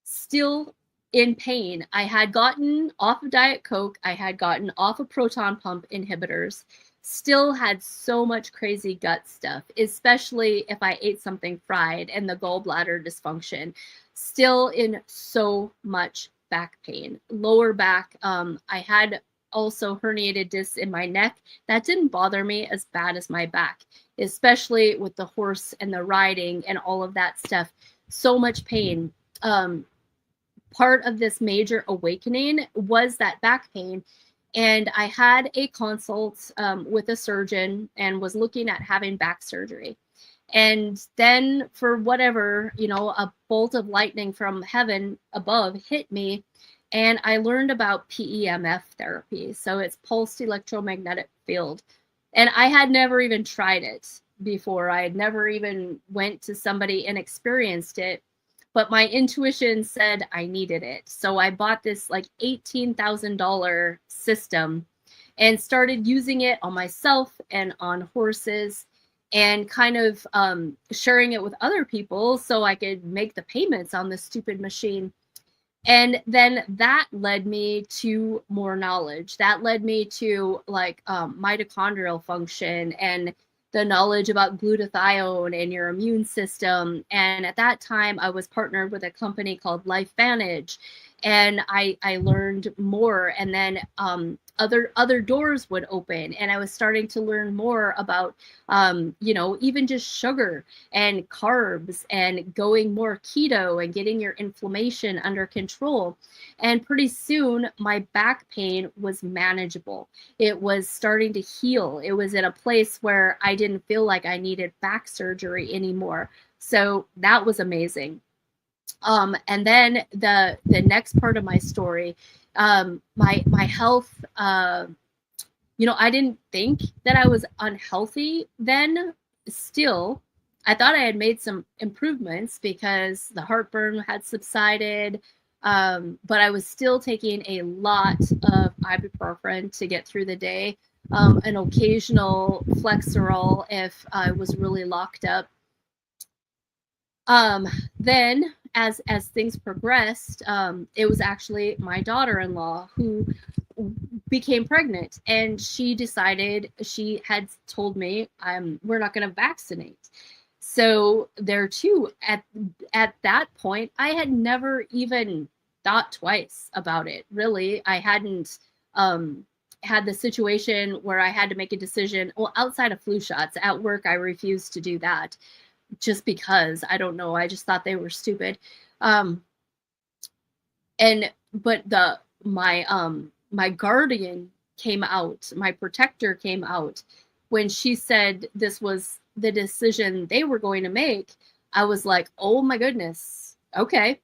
still in pain. I had gotten off of Diet Coke. I had gotten off of proton pump inhibitors, still had so much crazy gut stuff, especially if I ate something fried, and the gallbladder dysfunction, still in so much back pain, lower back. I had also herniated discs in my neck. That didn't bother me as bad as my back, especially with the horse and the riding and all of that stuff. So much pain. Part of this major awakening was that back pain. And I had a consult with a surgeon and was looking at having back surgery. And then, for whatever, a bolt of lightning from heaven above hit me, and I learned about PEMF therapy. So it's pulsed electromagnetic field. And I had never even tried it before. I had never even went to somebody and experienced it, but my intuition said I needed it. So I bought this like $18,000 system and started using it on myself and on horses, and kind of sharing it with other people so I could make the payments on this stupid machine. And then that led me to more knowledge. That led me to like mitochondrial function and the knowledge about glutathione and your immune system. And at that time, I was partnered with a company called LifeVantage, and I learned more. And then other doors would open, and I was starting to learn more about even just sugar and carbs, and going more keto and getting your inflammation under control. And pretty soon my back pain was manageable. It was starting to heal. It was at a place where I didn't feel like I needed back surgery anymore. So that was amazing. And then the next part of my story, my health, I didn't think that I was unhealthy then. Still, I thought I had made some improvements because the heartburn had subsided, but I was still taking a lot of ibuprofen to get through the day, an occasional Flexerol if I was really locked up. Then as things progressed, it was actually my daughter-in-law who became pregnant, and she decided, she had told me, we're not going to vaccinate. So there too, at that point, I had never even thought twice about it. Really, I hadn't had the situation where I had to make a decision. Well, outside of flu shots at work, I refused to do that, just because, I don't know, I just thought they were stupid. But my guardian came out, my protector came out when she said this was the decision they were going to make. I was like, oh my goodness, okay,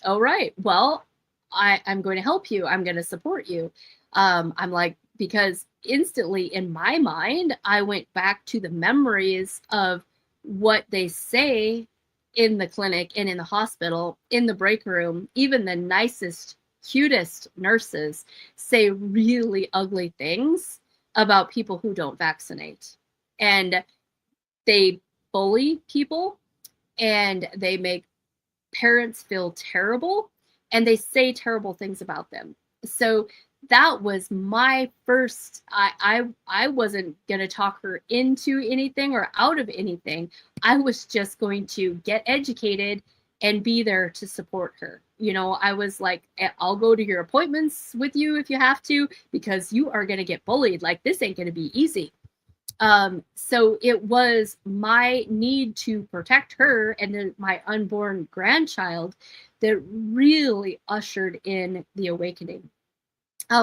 all right, well, I'm going to help you, I'm going to support you. I'm like, because instantly in my mind, I went back to the memories of what they say in the clinic and in the hospital, in the break room. Even the nicest, cutest nurses say really ugly things about people who don't vaccinate. and they bully people, and they make parents feel terrible, and they say terrible things about them. So that was my first. I wasn't going to talk her into anything or out of anything. I was just going to get educated and be there to support her. You know, I was like, I'll go to your appointments with you if you have to, because you are going to get bullied. Like, this ain't going to be easy. So it was my need to protect her and then my unborn grandchild that really ushered in the awakening.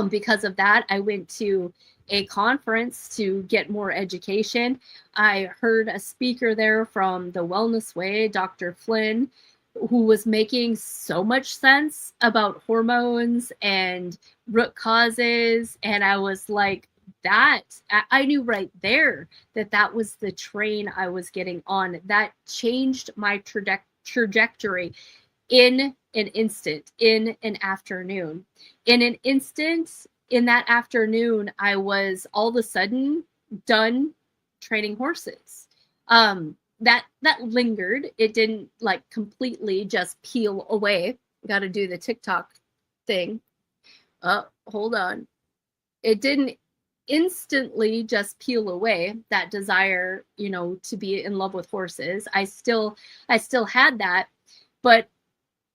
Because of that, I went to a conference to get more education. I heard a speaker there from the Wellness Way, Dr. Flynn, who was making so much sense about hormones and root causes. And I was like, I knew right there that that was the train I was getting on. That changed my trajectory in an instant, in an afternoon. In an instant, in that afternoon, I was all of a sudden done training horses. That lingered. It didn't like completely just peel away. Got to do the TikTok thing. Hold on. It didn't instantly just peel away, that desire, you know, to be in love with horses. I still had that, but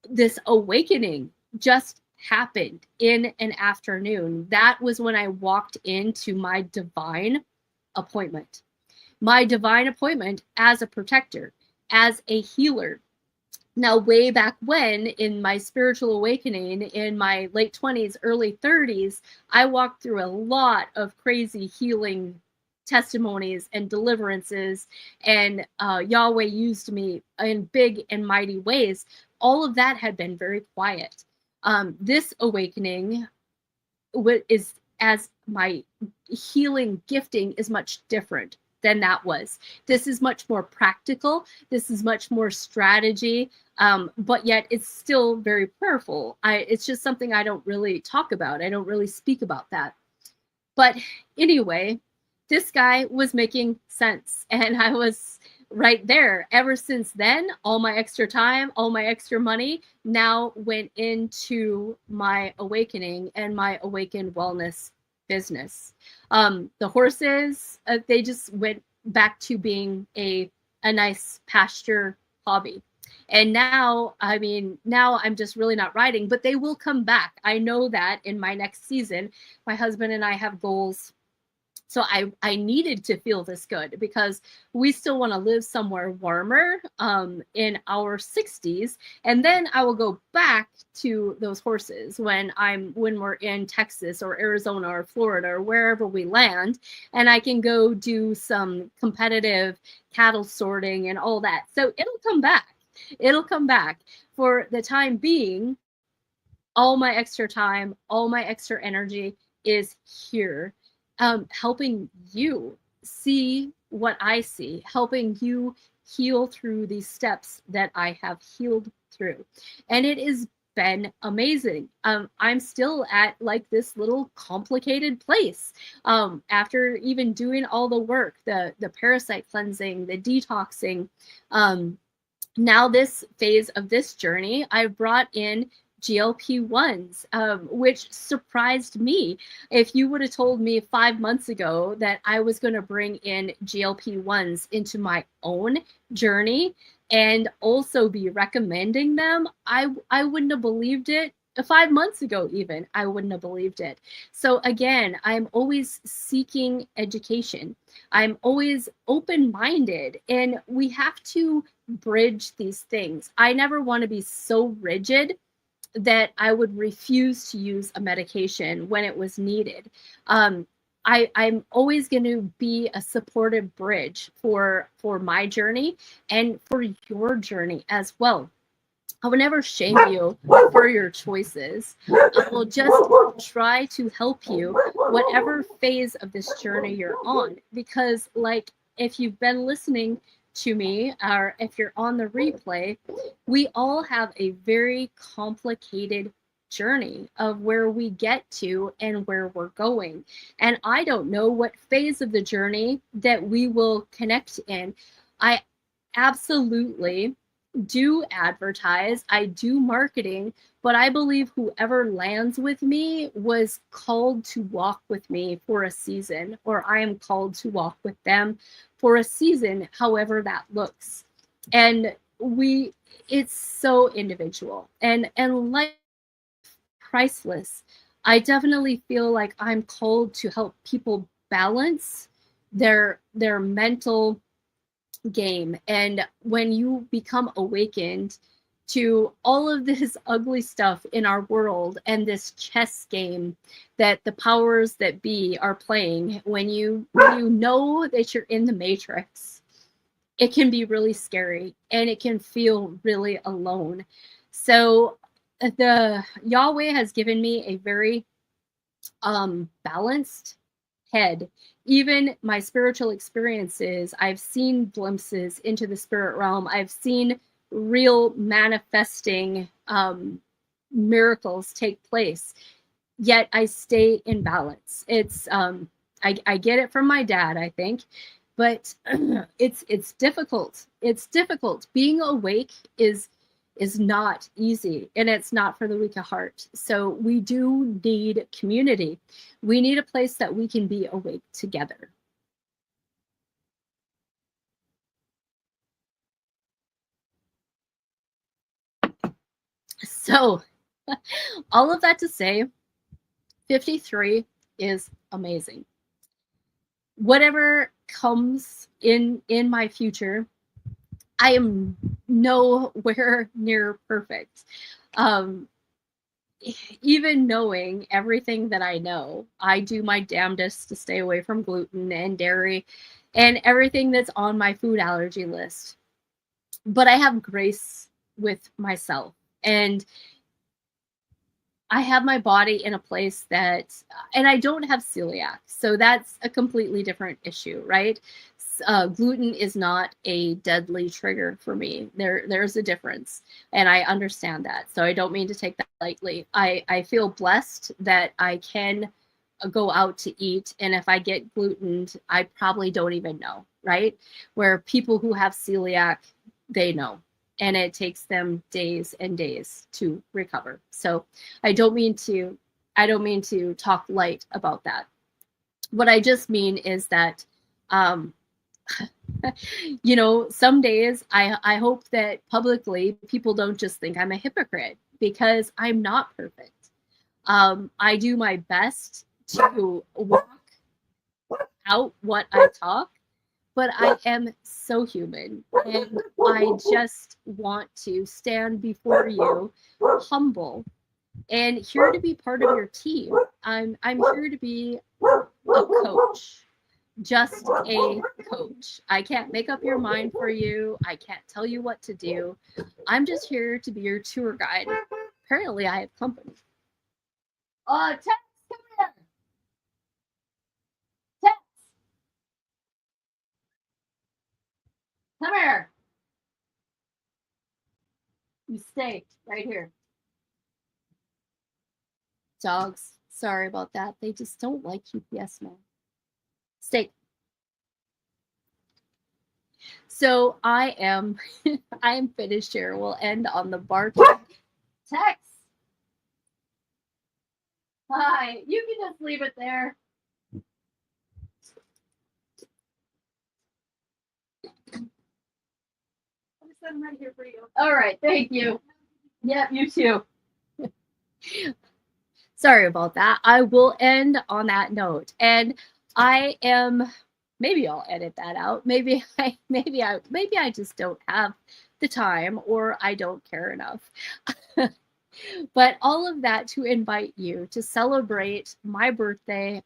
this awakening just happened in an afternoon. That was when I walked into my divine appointment. My divine appointment as a protector, as a healer. Now, way back when, in my spiritual awakening, in my late 20s, early 30s, I walked through a lot of crazy healing testimonies and deliverances, and Yahweh used me in big and mighty ways. All of that had been very quiet. This awakening is, as my healing gifting is much different than that was. This is much more practical. This is much more strategy, but yet it's still very prayerful. It's just something I don't really talk about. I don't really speak about that. But anyway, this guy was making sense, and I was right there. Ever since then, all my extra time, all my extra money now went into my awakening and my awakened wellness business. The horses, they just went back to being a nice pasture hobby. And now, I mean, now I'm just really not riding, but they will come back. I know that in my next season, my husband and I have goals. So I needed to feel this good because we still want to live somewhere warmer in our 60s. And then I will go back to those horses when we're in Texas or Arizona or Florida or wherever we land, and I can go do some competitive cattle sorting and all that. So it'll come back. It'll come back. For the time being, all my extra time, all my extra energy is here. Helping you see what I see, helping you heal through these steps that I have healed through. And it has been amazing. I'm still at like this little complicated place. After even doing all the work, the parasite cleansing, the detoxing, now this phase of this journey, I've brought in GLP-1s, which surprised me. If you would have told me 5 months ago that I was going to bring in GLP-1s into my own journey and also be recommending them, I wouldn't have believed it. 5 months ago, even, I wouldn't have believed it. So again, I'm always seeking education. I'm always open-minded, and we have to bridge these things. I never want to be so rigid that I would refuse to use a medication when it was needed. I'm always going to be a supportive bridge for my journey and for your journey as well. I will never shame you for your choices. I will just try to help you whatever phase of this journey you're on. Because, like, if you've been listening to me, or if you're on the replay, we all have a very complicated journey of where we get to and where we're going. And I don't know what phase of the journey that we will connect in. I absolutely do advertise, I do marketing, but I believe whoever lands with me was called to walk with me for a season, or I am called to walk with them for a season, however that looks. And it's so individual, and life priceless. I definitely feel like I'm called to help people balance their mental game. And when you become awakened to all of this ugly stuff in our world and this chess game that the powers that be are playing, when you know that you're in the matrix, it can be really scary and it can feel really alone. So the Yahweh has given me a very balanced head. Even my spiritual experiences, I've seen glimpses into the spirit realm. I've seen real manifesting miracles take place. Yet I stay in balance. It's I get it from my dad, I think, but it's difficult. It's difficult. Being awake is not easy, and it's not for the weak of heart. So we do need community. We need a place that we can be awake together. So all of that to say, 53 is amazing. Whatever comes in my future, I am nowhere near perfect. Even knowing everything that I know, I do my damnedest to stay away from gluten and dairy and everything that's on my food allergy list. But I have grace with myself, and I have my body in a place that, and I don't have celiac, so that's a completely different issue, right? Gluten is not a deadly trigger for me. There's a difference, and I understand that. So I don't mean to take that lightly. I feel blessed that I can go out to eat, and if I get glutened, I probably don't even know, right? Where people who have celiac, they know, and it takes them days and days to recover. So I don't mean to talk light about that. What I just mean is that you know, some days I hope that publicly people don't just think I'm a hypocrite, because I'm not perfect. I do my best to walk out what I talk, but I am so human, and I just want to stand before you humble and here to be part of your team. I'm here to be a coach, just a coach. I can't make up your mind for you. I can't tell you what to do. I'm just here to be your tour guide. Apparently, I have company. Tex, come here. Tex, come here. You stay right here. Dogs. Sorry about that. They just don't like UPS man. Stay. So I am I am finished here. We'll end on the bark. Tex. Hi. You can just leave it there. I'm sitting right here for you. All right. Thank you. Yep, you too. Sorry about that. I will end on that note. And I am, maybe I'll edit that out. Maybe I just don't have the time, or I don't care enough. But all of that to invite you to celebrate my birthday.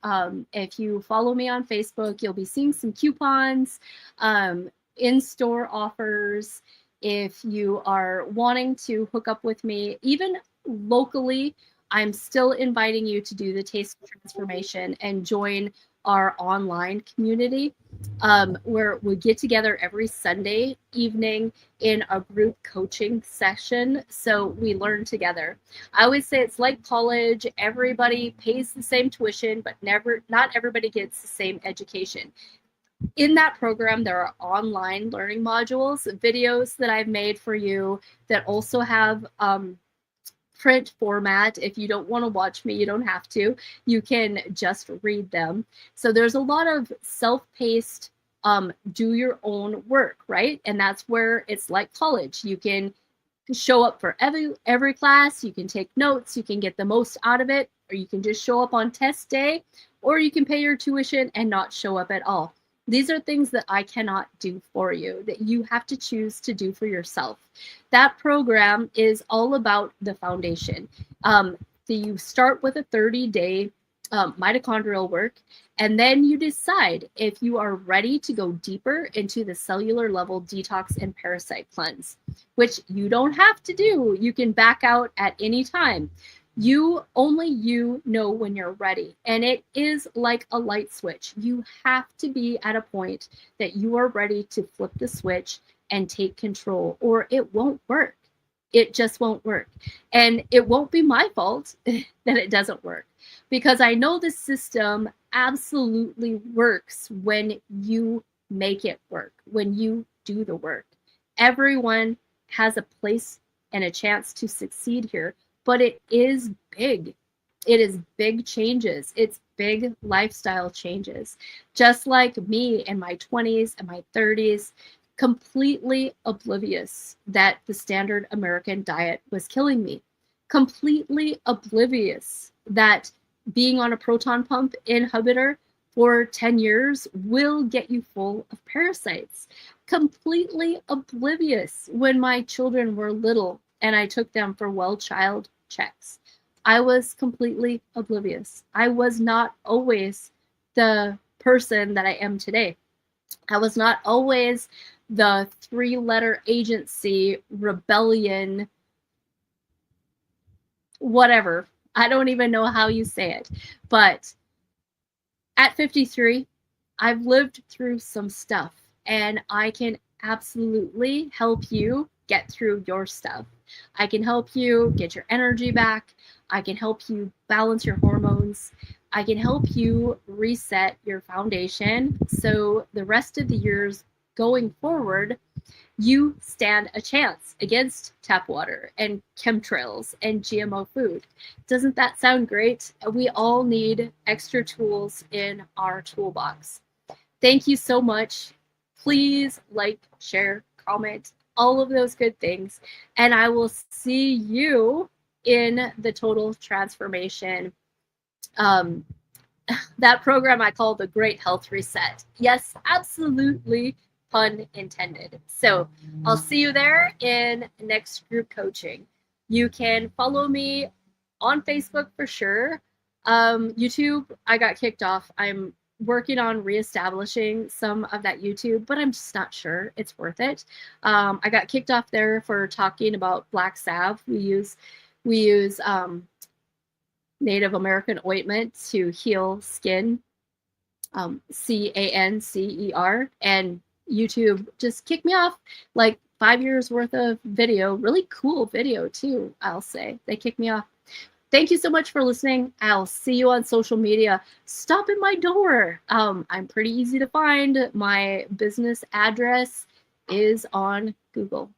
If you follow me on Facebook, you'll be seeing some coupons, in-store offers. If you are wanting to hook up with me, even locally, I'm still inviting you to do the Taste Transformation and join our online community, where we get together every Sunday evening in a group coaching session. So we learn together. I always say it's like college. Everybody pays the same tuition, but not everybody gets the same education. In that program, there are online learning modules, videos that I've made for you that also have print format. If you don't want to watch me, you don't have to. You can just read them. So there's a lot of self-paced, do your own work, right? And that's where it's like college. You can show up for every class, you can take notes, you can get the most out of it, or you can just show up on test day, or you can pay your tuition and not show up at all. These are things that I cannot do for you, that you have to choose to do for yourself. That program is all about the foundation. You start with a 30-day mitochondrial work, and then you decide if you are ready to go deeper into the cellular level detox and parasite cleanse, which you don't have to do. You can back out at any time. Only you know when you're ready. And it is like a light switch. You have to be at a point that you are ready to flip the switch and take control, or it won't work. It just won't work. And it won't be my fault that it doesn't work, because I know the system absolutely works when you make it work, when you do the work. Everyone has a place and a chance to succeed here, but it is big. It is big changes. It's big lifestyle changes. Just like me in my 20s and my 30s, completely oblivious that the standard American diet was killing me. Completely oblivious that being on a proton pump inhibitor for 10 years will get you full of parasites. Completely oblivious when my children were little and I took them for well child checks. I was completely oblivious. I was not always the person that I am today. I was not always the 3-letter agency rebellion, whatever. I don't even know how you say it. But at 53, I've lived through some stuff, and I can absolutely help you get through your stuff. I can help you get your energy back. I can help you balance your hormones. I can help you reset your foundation so the rest of the years going forward, you stand a chance against tap water and chemtrails and GMO food. Doesn't that sound great? We all need extra tools in our toolbox. Thank you so much. Please like, share, comment, all of those good things. And I will see you in the Total Transformation. That program I call the Great Health Reset. Yes, absolutely, pun intended. So I'll see you there in next group coaching. You can follow me on Facebook for sure. YouTube, I got kicked off. I'm working on reestablishing some of that YouTube, but I'm just not sure it's worth it. I got kicked off there for talking about black salve. We use Native American ointment to heal skin, CANCER, and YouTube just kicked me off. Like 5 years worth of video, really cool video too, I'll say. They kicked me off. Thank you so much for listening. I'll see you on social media. Stop at my door. I'm pretty easy to find. My business address is on Google.